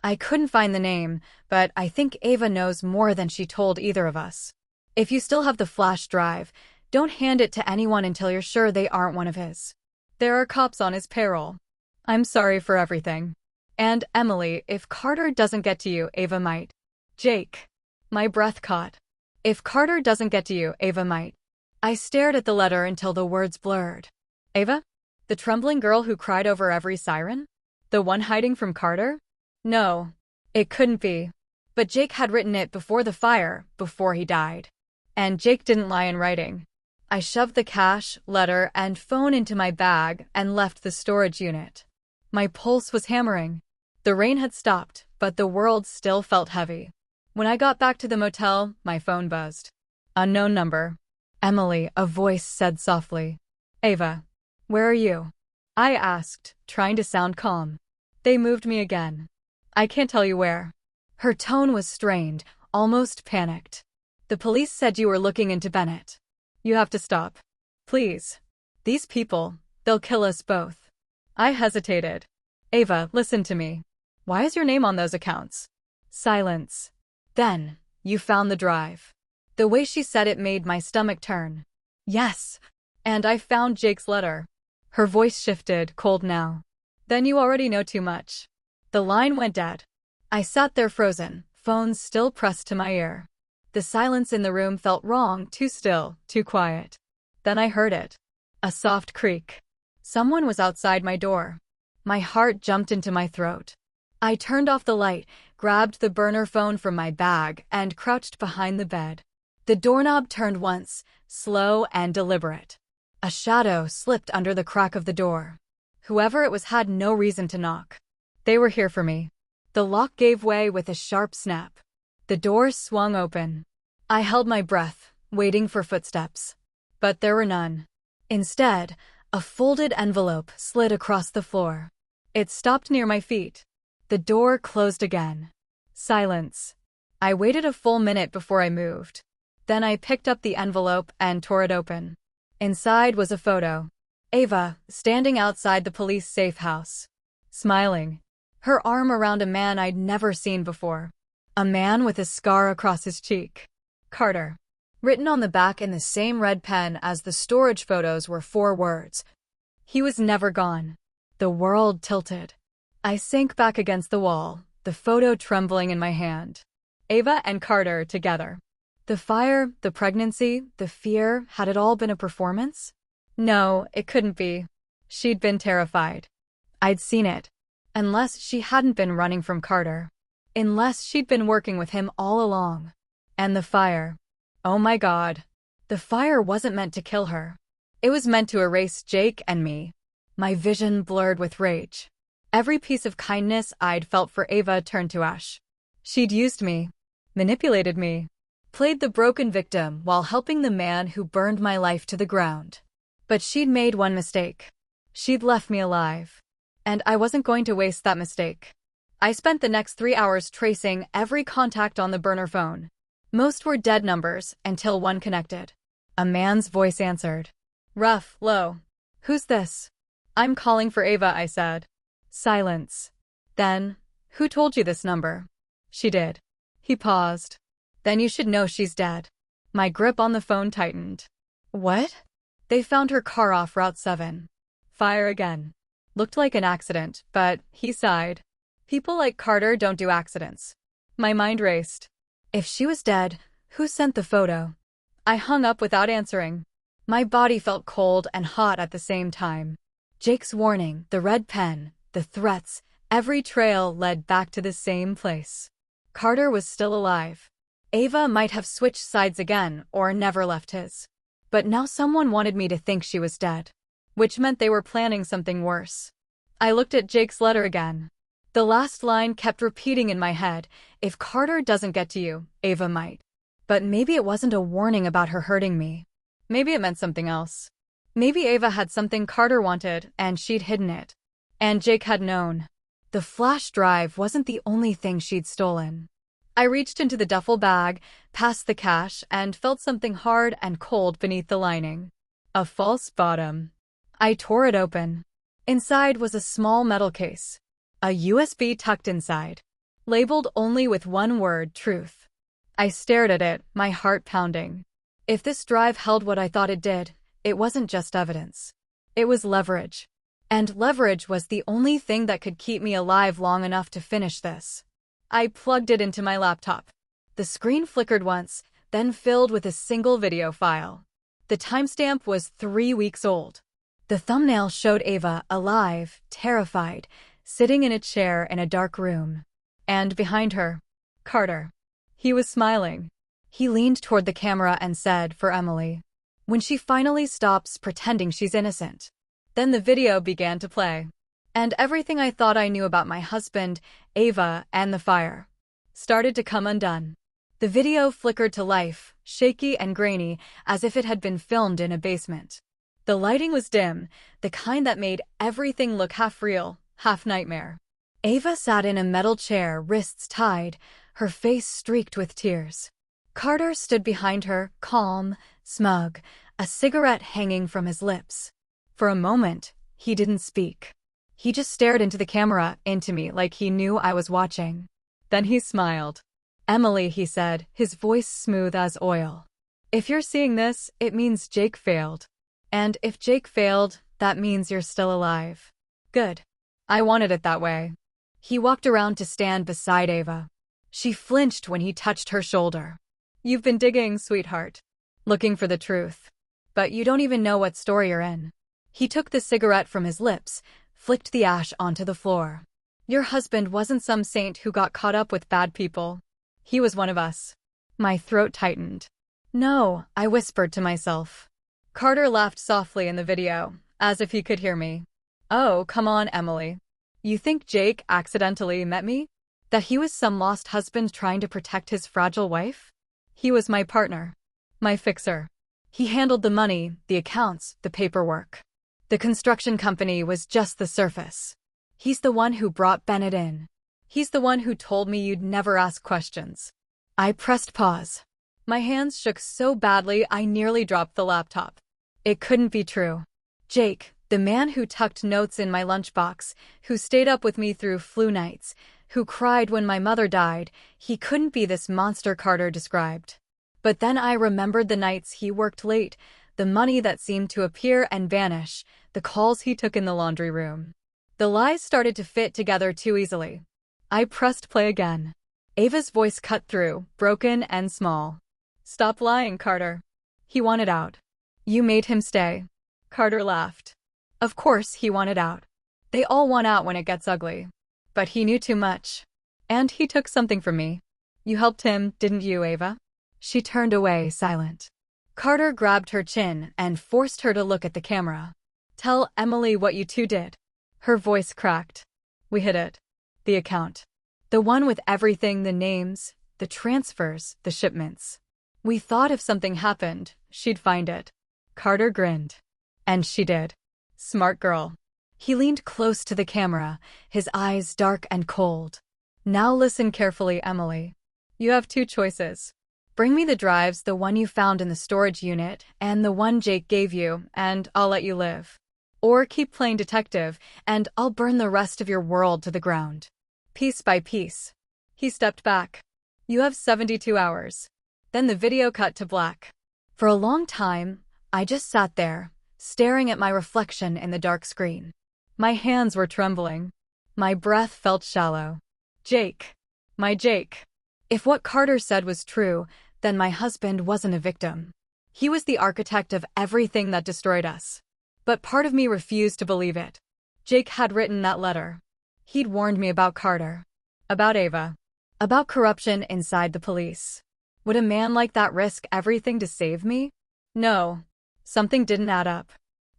Speaker 1: I couldn't find the name, but I think Ava knows more than she told either of us. If you still have the flash drive, don't hand it to anyone until you're sure they aren't one of his. There are cops on his payroll. I'm sorry for everything. And, Emily, if Carter doesn't get to you, Ava might. Jake. My breath caught. If Carter doesn't get to you, Ava might. I stared at the letter until the words blurred. Ava? The trembling girl who cried over every siren? The one hiding from Carter? No. It couldn't be. But Jake had written it before the fire, before he died. And Jake didn't lie in writing. I shoved the cash, letter, and phone into my bag and left the storage unit. My pulse was hammering. The rain had stopped, but the world still felt heavy. When I got back to the motel, my phone buzzed. Unknown number. Emily, a voice said softly. Ava, where are you? I asked, trying to sound calm. They moved me again. I can't tell you where. Her tone was strained, almost panicked. The police said you were looking into Bennett. You have to stop. Please. These people, they'll kill us both. I hesitated. Ava, listen to me. Why is your name on those accounts? Silence. Then, you found the drive. The way she said it made my stomach turn. Yes. And I found Jake's letter. Her voice shifted, cold now. Then you already know too much. The line went dead. I sat there frozen, phone still pressed to my ear. The silence in the room felt wrong, too still, too quiet. Then I heard it. A soft creak. Someone was outside my door. My heart jumped into my throat. I turned off the light, grabbed the burner phone from my bag, and crouched behind the bed. The doorknob turned once, slow and deliberate. A shadow slipped under the crack of the door. Whoever it was had no reason to knock. They were here for me. The lock gave way with a sharp snap. The door swung open. I held my breath, waiting for footsteps. But there were none. Instead, a folded envelope slid across the floor. It stopped near my feet. The door closed again. Silence. I waited a full minute before I moved. Then I picked up the envelope and tore it open. Inside was a photo. Ava, standing outside the police safe house. Smiling. Her arm around a man I'd never seen before. A man with a scar across his cheek. Carter. Written on the back in the same red pen as the storage photos were 4 words. He was never gone. The world tilted. I sank back against the wall, the photo trembling in my hand. Ava and Carter together. The fire, the pregnancy, the fear, had it all been a performance? No, it couldn't be. She'd been terrified. I'd seen it. Unless she hadn't been running from Carter. Unless she'd been working with him all along. And the fire. Oh my God. The fire wasn't meant to kill her. It was meant to erase Jake and me. My vision blurred with rage. Every piece of kindness I'd felt for Ava turned to ash. She'd used me. Manipulated me. Played the broken victim while helping the man who burned my life to the ground. But she'd made one mistake. She'd left me alive. And I wasn't going to waste that mistake. I spent the next 3 hours tracing every contact on the burner phone. Most were dead numbers until one connected. A man's voice answered. Rough, low. Who's this? I'm calling for Ava, I said. Silence. Then, who told you this number? She did. He paused. Then you should know she's dead. My grip on the phone tightened. What? They found her car off Route 7. Fire again. Looked like an accident, but, he sighed. People like Carter don't do accidents. My mind raced. If she was dead, who sent the photo? I hung up without answering. My body felt cold and hot at the same time. Jake's warning, the red pen, the threats, Every trail led back to the same place. Carter was still alive. Ava might have switched sides again or never left his. But now someone wanted me to think she was dead, which meant they were planning something worse. I looked at Jake's letter again. The last line kept repeating in my head, "If Carter doesn't get to you, Ava might." But maybe it wasn't a warning about her hurting me. Maybe it meant something else. Maybe Ava had something Carter wanted, and she'd hidden it. And Jake had known. The flash drive wasn't the only thing she'd stolen. I reached into the duffel bag, past the cash, and felt something hard and cold beneath the lining. A false bottom. I tore it open. Inside was a small metal case. A USB tucked inside. Labeled only with one word, truth. I stared at it, my heart pounding. If this drive held what I thought it did, it wasn't just evidence. It was leverage. And leverage was the only thing that could keep me alive long enough to finish this. I plugged it into my laptop. The screen flickered once, then filled with a single video file. The timestamp was 3 weeks old. The thumbnail showed Ava, alive, terrified, sitting in a chair in a dark room. And behind her, Carter. He was smiling. He leaned toward the camera and said, "For Emily." When she finally stops pretending she's innocent. Then the video began to play. And everything I thought I knew about my husband, Ava, and the fire started to come undone. The video flickered to life, shaky and grainy, as if it had been filmed in a basement. The lighting was dim, the kind that made everything look half real, half nightmare. Ava sat in a metal chair, wrists tied, her face streaked with tears. Carter stood behind her, calm, smug, a cigarette hanging from his lips. For a moment, he didn't speak. He just stared into the camera, into me, like he knew I was watching. Then he smiled. "Emily," he said, his voice smooth as oil. "If you're seeing this, it means Jake failed. And if Jake failed, that means you're still alive. Good. I wanted it that way." He walked around to stand beside Ava. She flinched when he touched her shoulder. "You've been digging, sweetheart. Looking for the truth. But you don't even know what story you're in." He took the cigarette from his lips, flicked the ash onto the floor. "Your husband wasn't some saint who got caught up with bad people. He was one of us." My throat tightened. "No," I whispered to myself. Carter laughed softly in the video, as if he could hear me. "Oh, come on, Emily. You think Jake accidentally met me? That he was some lost husband trying to protect his fragile wife? He was my partner. My fixer. He handled the money, the accounts, the paperwork. The construction company was just the surface. He's the one who brought Bennett in. He's the one who told me you'd never ask questions." I pressed pause. My hands shook so badly I nearly dropped the laptop. It couldn't be true. Jake, the man who tucked notes in my lunchbox, who stayed up with me through flu nights, who cried when my mother died, he couldn't be this monster Carter described. But then I remembered the nights he worked late, the money that seemed to appear and vanish, the calls he took in the laundry room. The lies started to fit together too easily. I pressed play again. Ava's voice cut through, broken and small. "Stop lying, Carter. He wanted out. You made him stay." Carter laughed. Of course he wanted out. They all want out when it gets ugly. But he knew too much. And he took something from me. You helped him, didn't you, Ava? She turned away, silent. Carter grabbed her chin and forced her to look at the camera. "Tell Emily what you two did." Her voice cracked. "We hid it. The account. The one with everything, the names, the transfers, the shipments. We thought if something happened, she'd find it." Carter grinned. "And she did. Smart girl." He leaned close to the camera, his eyes dark and cold. "Now listen carefully, Emily. You have 2 choices. Bring me the drives, the one you found in the storage unit, and the one Jake gave you, and I'll let you live. Or keep playing detective, and I'll burn the rest of your world to the ground. Piece by piece." He stepped back. "You have 72 hours. Then the video cut to black. For a long time, I just sat there, staring at my reflection in the dark screen. My hands were trembling. My breath felt shallow. Jake. My Jake. If what Carter said was true, then my husband wasn't a victim. He was the architect of everything that destroyed us. But part of me refused to believe it. Jake had written that letter. He'd warned me about Carter, about Ava, about corruption inside the police. Would a man like that risk everything to save me? No. Something didn't add up.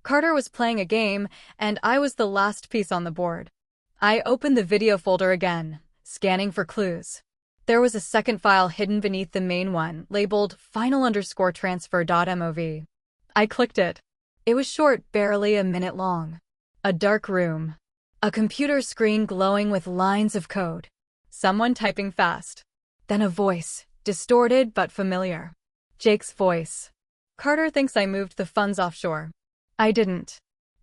Speaker 1: Carter was playing a game, and I was the last piece on the board. I opened the video folder again, scanning for clues. There was a second file hidden beneath the main one, labeled final_transfer.mov. I clicked it. It was short, barely a minute long. A dark room. A computer screen glowing with lines of code. Someone typing fast. Then a voice, distorted but familiar. Jake's voice. Carter thinks I moved the funds offshore. I didn't.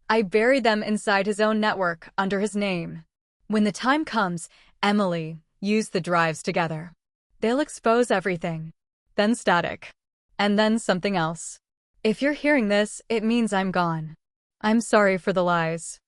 Speaker 1: I buried them inside his own network, under his name. When the time comes, Emily, use the drives together. They'll expose everything. Then static. And then something else. If you're hearing this, it means I'm gone. I'm sorry for the lies.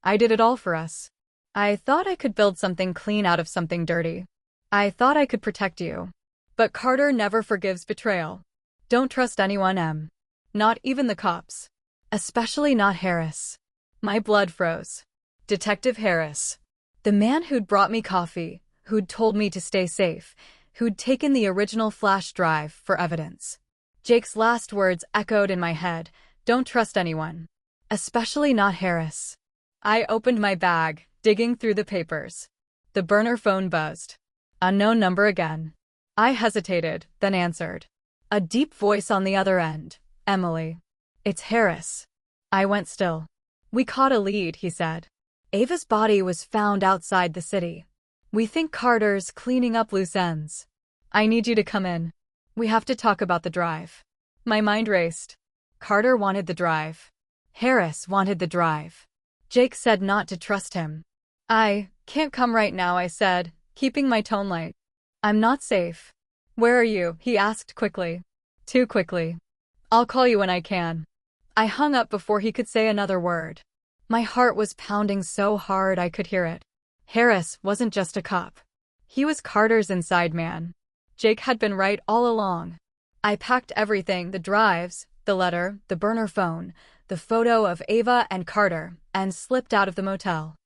Speaker 1: I did it all for us. I thought I could build something clean out of something dirty. I thought I could protect you. But Carter never forgives betrayal. Don't trust anyone, Em. Not even the cops. Especially not Harris. My blood froze. Detective Harris. The man who'd brought me coffee, who'd told me to stay safe, who'd taken the original flash drive for evidence. Jake's last words echoed in my head. Don't trust anyone. Especially not Harris. I opened my bag, digging through the papers. The burner phone buzzed. Unknown number again. I hesitated, then answered. A deep voice on the other end. Emily. It's Harris. I went still. We caught a lead, he said. Ava's body was found outside the city. We think Carter's cleaning up loose ends. I need you to come in. We have to talk about the drive. My mind raced. Carter wanted the drive. Harris wanted the drive. Jake said not to trust him. I can't come right now, I said, keeping my tone light. I'm not safe. Where are you? He asked quickly. Too quickly. I'll call you when I can. I hung up before he could say another word. My heart was pounding so hard I could hear it. Harris wasn't just a cop. He was Carter's inside man. Jake had been right all along. I packed everything, the drives, the letter, the burner phone, the photo of Ava and Carter, and slipped out of the motel.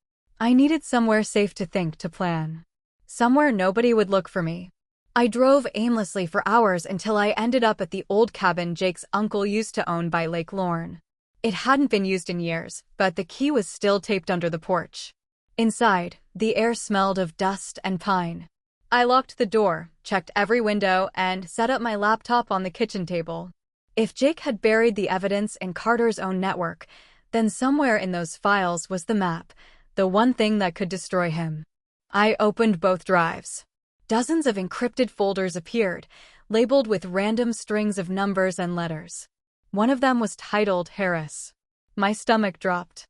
Speaker 1: I needed somewhere safe to think, to plan. Somewhere nobody would look for me. I drove aimlessly for hours until I ended up at the old cabin Jake's uncle used to own by Lake Lorne. It hadn't been used in years, but the key was still taped under the porch. Inside, the air smelled of dust and pine. I locked the door, checked every window, and set up my laptop on the kitchen table. If Jake had buried the evidence in Carter's own network, then somewhere in those files was the map, the one thing that could destroy him. I opened both drives. Dozens of encrypted folders appeared, labeled with random strings of numbers and letters. One of them was titled Harris. My stomach dropped.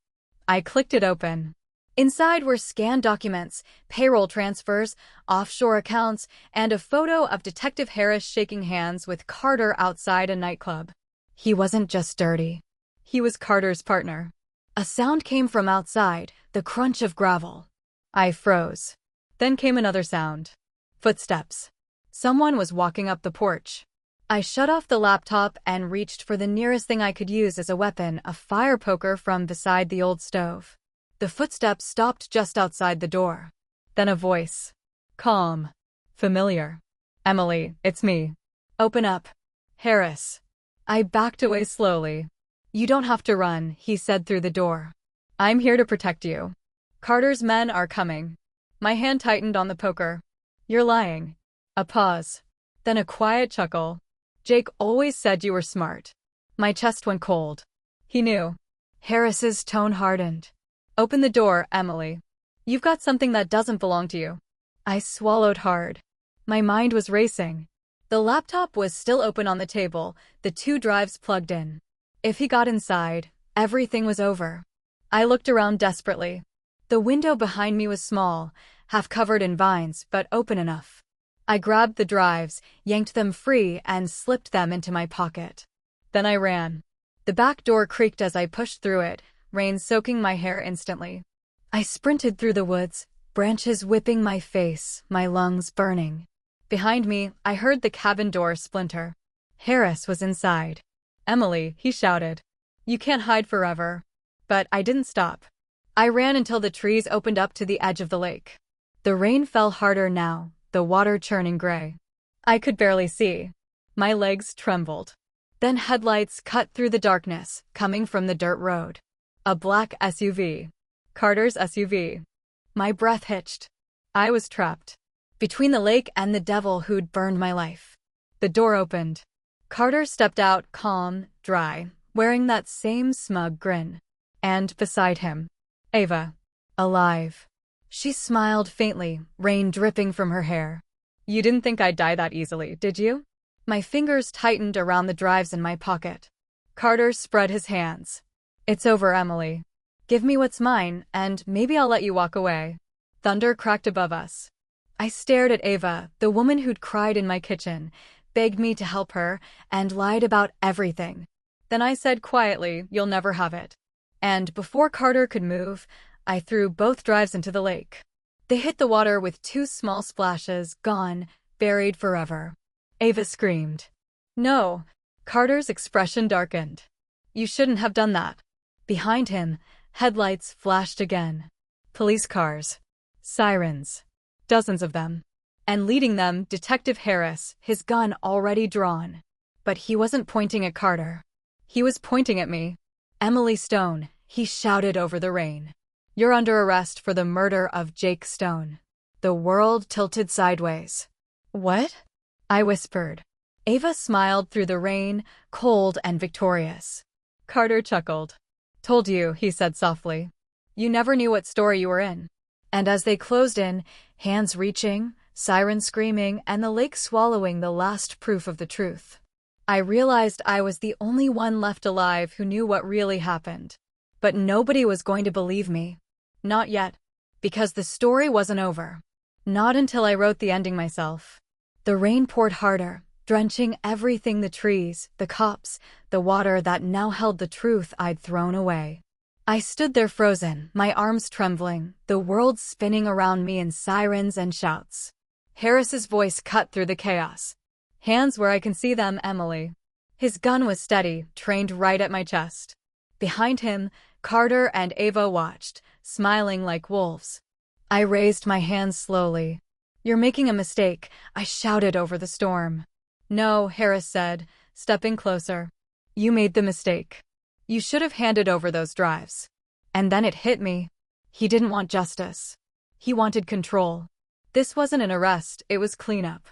Speaker 1: I clicked it open. Inside were scanned documents, payroll transfers, offshore accounts, and a photo of Detective Harris shaking hands with Carter outside a nightclub. He wasn't just dirty. He was Carter's partner. A sound came from outside, the crunch of gravel. I froze. Then came another sound. Footsteps. Someone was walking up the porch. I shut off the laptop and reached for the nearest thing I could use as a weapon, a fire poker from beside the old stove. The footsteps stopped just outside the door. Then a voice. Calm. Familiar. Emily, it's me. Open up. Harris. I backed away slowly. You don't have to run, he said through the door. I'm here to protect you. Carter's men are coming. My hand tightened on the poker. You're lying. A pause. Then a quiet chuckle. Jake always said you were smart. My chest went cold. He knew. Harris's tone hardened. Open the door, Emily. You've got something that doesn't belong to you. I swallowed hard. My mind was racing. The laptop was still open on the table, the two drives plugged in. If he got inside, everything was over. I looked around desperately. The window behind me was small, half covered in vines, but open enough. I grabbed the drives, yanked them free, and slipped them into my pocket. Then I ran. The back door creaked as I pushed through it, rain soaking my hair instantly. I sprinted through the woods, branches whipping my face, my lungs burning. Behind me, I heard the cabin door splinter. Harris was inside. Emily, he shouted. You can't hide forever. But I didn't stop. I ran until the trees opened up to the edge of the lake. The rain fell harder now, the water churning gray. I could barely see. My legs trembled. Then headlights cut through the darkness, coming from the dirt road. A black SUV. Carter's SUV. My breath hitched. I was trapped. Between the lake and the devil who'd burned my life. The door opened. Carter stepped out, calm, dry, wearing that same smug grin. And beside him, Ava. Alive. She smiled faintly, rain dripping from her hair. You didn't think I'd die that easily, did you? My fingers tightened around the drives in my pocket. Carter spread his hands. It's over, Emily. Give me what's mine, and maybe I'll let you walk away. Thunder cracked above us. I stared at Ava, the woman who'd cried in my kitchen, begged me to help her, and lied about everything. Then I said quietly, you'll never have it. And before Carter could move, I threw both drives into the lake. They hit the water with 2 small splashes, gone, buried forever. Ava screamed. No. Carter's expression darkened. You shouldn't have done that. Behind him, headlights flashed again. Police cars. Sirens. Dozens of them. And leading them, Detective Harris, his gun already drawn. But he wasn't pointing at Carter. He was pointing at me. Emily Stone, he shouted over the rain. You're under arrest for the murder of Jake Stone. The world tilted sideways. What? I whispered. Ava smiled through the rain, cold and victorious. Carter chuckled. Told you, he said softly. You never knew what story you were in. And as they closed in, hands reaching, sirens screaming, and the lake swallowing the last proof of the truth, I realized I was the only one left alive who knew what really happened. But nobody was going to believe me. Not yet. Because the story wasn't over. Not until I wrote the ending myself. The rain poured harder, drenching everything, the trees, the cops, the water that now held the truth I'd thrown away. I stood there frozen, my arms trembling, the world spinning around me in sirens and shouts. Harris's voice cut through the chaos. Hands where I can see them, Emily. His gun was steady, trained right at my chest. Behind him, Carter and Ava watched, smiling like wolves. I raised my hands slowly. You're making a mistake, I shouted over the storm. No, Harris said, stepping closer. You made the mistake. You should have handed over those drives. And then it hit me. He didn't want justice. He wanted control. This wasn't an arrest, it was cleanup.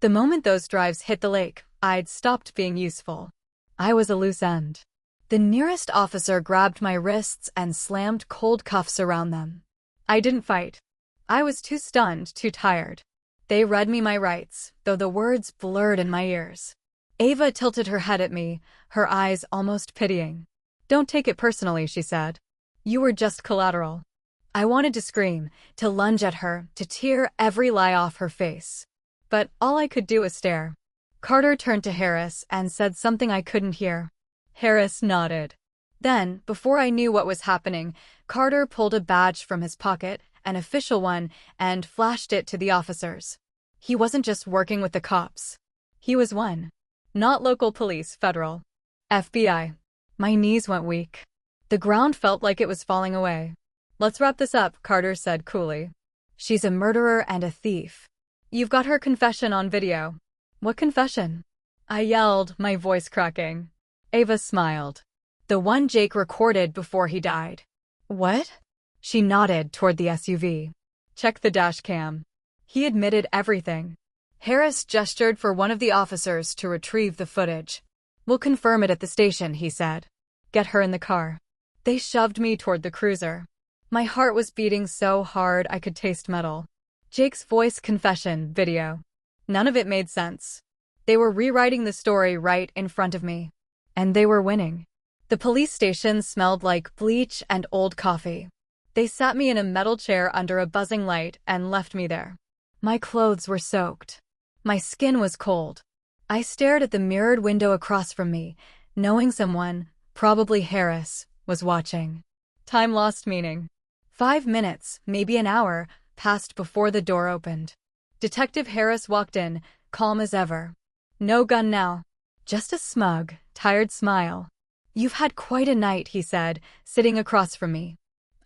Speaker 1: The moment those drives hit the lake, I'd stopped being useful. I was a loose end. The nearest officer grabbed my wrists and slammed cold cuffs around them. I didn't fight. I was too stunned, too tired. They read me my rights, though the words blurred in my ears. Ava tilted her head at me, her eyes almost pitying. Don't take it personally, she said. You were just collateral. I wanted to scream, to lunge at her, to tear every lie off her face. But all I could do was stare. Carter turned to Harris and said something I couldn't hear. Harris nodded. Then, before I knew what was happening, Carter pulled a badge from his pocket, an official one, and flashed it to the officers. He wasn't just working with the cops. He was one. Not local police, federal. FBI. My knees went weak. The ground felt like it was falling away. Let's wrap this up, Carter said coolly. She's a murderer and a thief. You've got her confession on video. What confession? I yelled, my voice cracking. Ava smiled. The one Jake recorded before he died. What? She nodded toward the SUV. Check the dash cam. He admitted everything. Harris gestured for one of the officers to retrieve the footage. We'll confirm it at the station, he said. Get her in the car. They shoved me toward the cruiser. My heart was beating so hard I could taste metal. Jake's voice confession video. None of it made sense. They were rewriting the story right in front of me. And they were winning. The police station smelled like bleach and old coffee. They sat me in a metal chair under a buzzing light and left me there. My clothes were soaked. My skin was cold. I stared at the mirrored window across from me, knowing someone, probably Harris, was watching. Time lost meaning. 5 minutes, maybe an hour, passed before the door opened. Detective Harris walked in, calm as ever. No gun now. Just a smug, tired smile. You've had quite a night, he said, sitting across from me.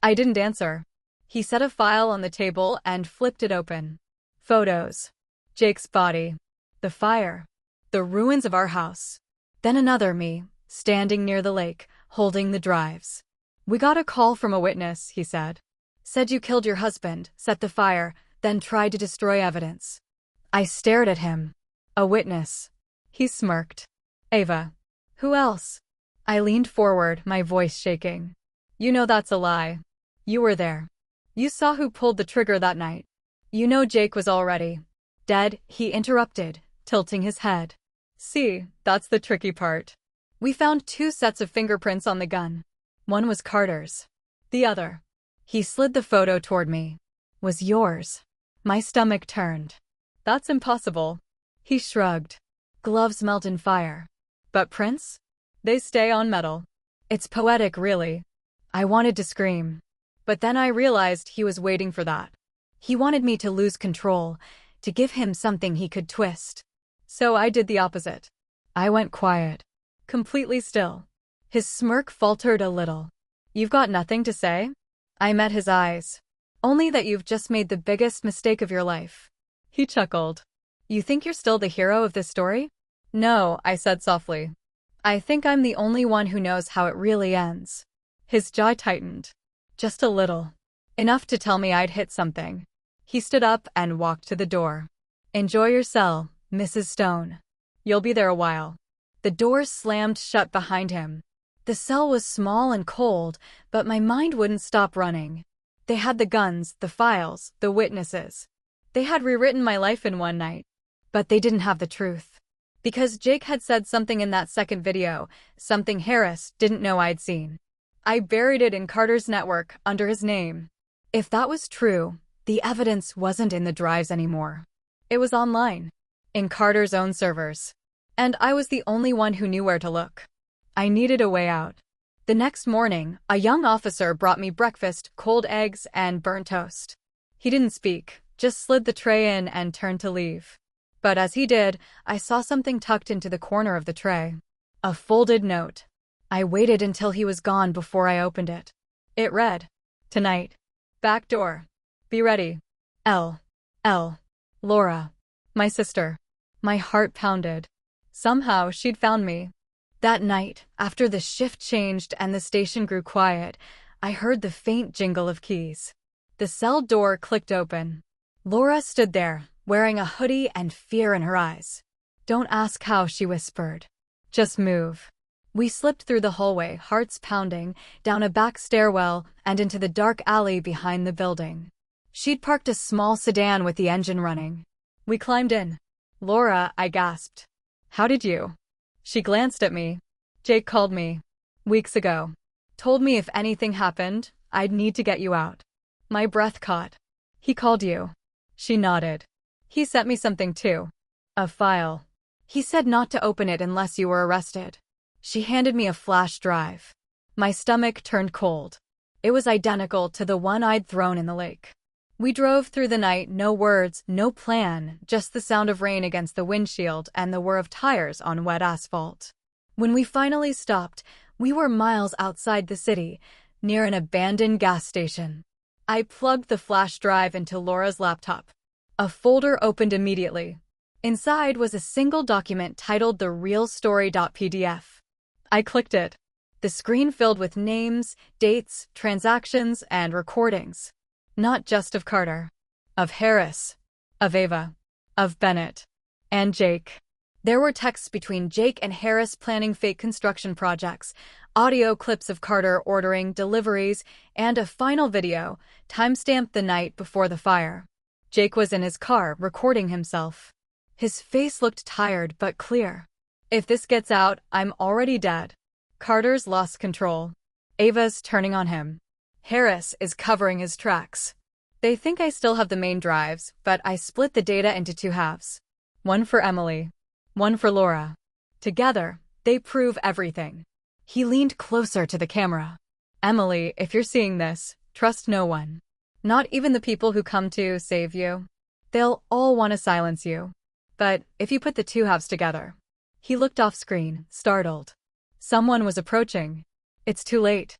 Speaker 1: I didn't answer. He set a file on the table and flipped it open. Photos. Jake's body. The fire. The ruins of our house. Then another me, standing near the lake, holding the drives. We got a call from a witness, he said. Said you killed your husband, set the fire, then tried to destroy evidence. I stared at him. A witness. He smirked. Ava. Who else? I leaned forward, my voice shaking. You know that's a lie. You were there. You saw who pulled the trigger that night. You know Jake was already dead, he interrupted, tilting his head. See, that's the tricky part. We found 2 sets of fingerprints on the gun. One was Carter's. The other. He slid the photo toward me. Was yours. My stomach turned. That's impossible. He shrugged. Gloves melt in fire. But prints? They stay on metal. It's poetic, really. I wanted to scream. But then I realized he was waiting for that. He wanted me to lose control, to give him something he could twist. So I did the opposite. I went quiet. Completely still. His smirk faltered a little. You've got nothing to say? I met his eyes. Only that you've just made the biggest mistake of your life. He chuckled. You think you're still the hero of this story? No, I said softly. I think I'm the only one who knows how it really ends. His jaw tightened. Just a little. Enough to tell me I'd hit something. He stood up and walked to the door. Enjoy your cell, Mrs. Stone. You'll be there a while. The door slammed shut behind him. The cell was small and cold, but my mind wouldn't stop running. They had the guns, the files, the witnesses. They had rewritten my life in one night. But they didn't have the truth. Because Jake had said something in that second video, something Harris didn't know I'd seen. I buried it in Carter's network, under his name. If that was true, the evidence wasn't in the drives anymore. It was online. In Carter's own servers. And I was the only one who knew where to look. I needed a way out. The next morning, a young officer brought me breakfast, cold eggs, and burnt toast. He didn't speak, just slid the tray in and turned to leave. But as he did, I saw something tucked into the corner of the tray. A folded note. I waited until he was gone before I opened it. It read, Tonight. Back door. Be ready. L. Laura. My sister. My heart pounded. Somehow she'd found me. That night, after the shift changed and the station grew quiet, I heard the faint jingle of keys. The cell door clicked open. Laura stood there, wearing a hoodie and fear in her eyes. Don't ask how, she whispered. Just move. We slipped through the hallway, hearts pounding, down a back stairwell, and into the dark alley behind the building. She'd parked a small sedan with the engine running. We climbed in. Laura, I gasped. How did you? She glanced at me. Jake called me. Weeks ago. Told me if anything happened, I'd need to get you out. My breath caught. He called you. She nodded. He sent me something too. A file. He said not to open it unless you were arrested. She handed me a flash drive. My stomach turned cold. It was identical to the one I'd thrown in the lake. We drove through the night, no words, no plan, just the sound of rain against the windshield and the whir of tires on wet asphalt. When we finally stopped, we were miles outside the city, near an abandoned gas station. I plugged the flash drive into Laura's laptop. A folder opened immediately. Inside was a single document titled The Real Story.pdf. I clicked it. The screen filled with names, dates, transactions, and recordings. Not just of Carter. Of Harris. Of Ava. Of Bennett. And Jake. There were texts between Jake and Harris planning fake construction projects, audio clips of Carter ordering deliveries, and a final video, timestamped the night before the fire. Jake was in his car, recording himself. His face looked tired but clear. If this gets out, I'm already dead. Carter's lost control. Ava's turning on him. Harris is covering his tracks. They think I still have the main drives, but I split the data into 2 halves. One for Emily. One for Laura. Together, they prove everything. He leaned closer to the camera. Emily, if you're seeing this, trust no one. Not even the people who come to save you. They'll all want to silence you. But if you put the 2 halves together. He looked off screen, startled. Someone was approaching. It's too late.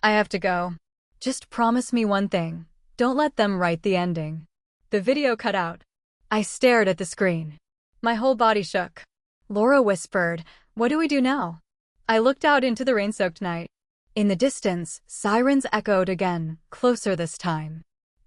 Speaker 1: I have to go. Just promise me one thing. Don't let them write the ending. The video cut out. I stared at the screen. My whole body shook. Laura whispered, "What do we do now?" I looked out into the rain-soaked night. In the distance, sirens echoed again, closer this time.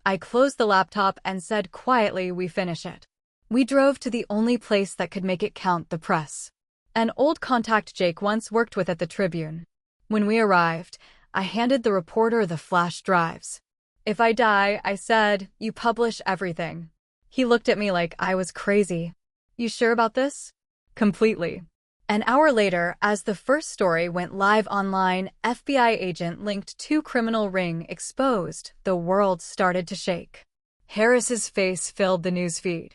Speaker 1: I closed the laptop and said quietly, "We finish it." We drove to the only place that could make it count, the press. An old contact Jake once worked with at the Tribune. When we arrived, I handed the reporter the flash drives. "If I die," I said, "you publish everything." He looked at me like I was crazy. "You sure about this?" "Completely." An hour later, as the first story went live online, FBI agent linked to criminal ring exposed, the world started to shake. Harris's face filled the newsfeed.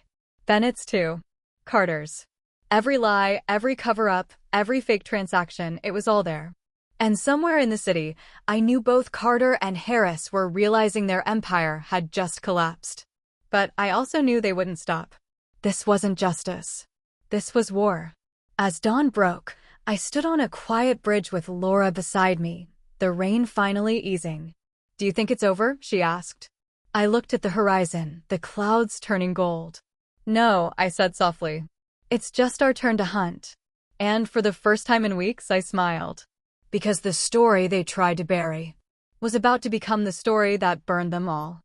Speaker 1: Bennett's too. Carter's. Every lie, every cover-up, every fake transaction, it was all there. And somewhere in the city, I knew both Carter and Harris were realizing their empire had just collapsed. But I also knew they wouldn't stop. This wasn't justice. This was war. As dawn broke, I stood on a quiet bridge with Laura beside me, the rain finally easing. "Do you think it's over?" she asked. I looked at the horizon, the clouds turning gold. "No," I said softly. "It's just our turn to hunt." And for the first time in weeks, I smiled. Because the story they tried to bury was about to become the story that burned them all.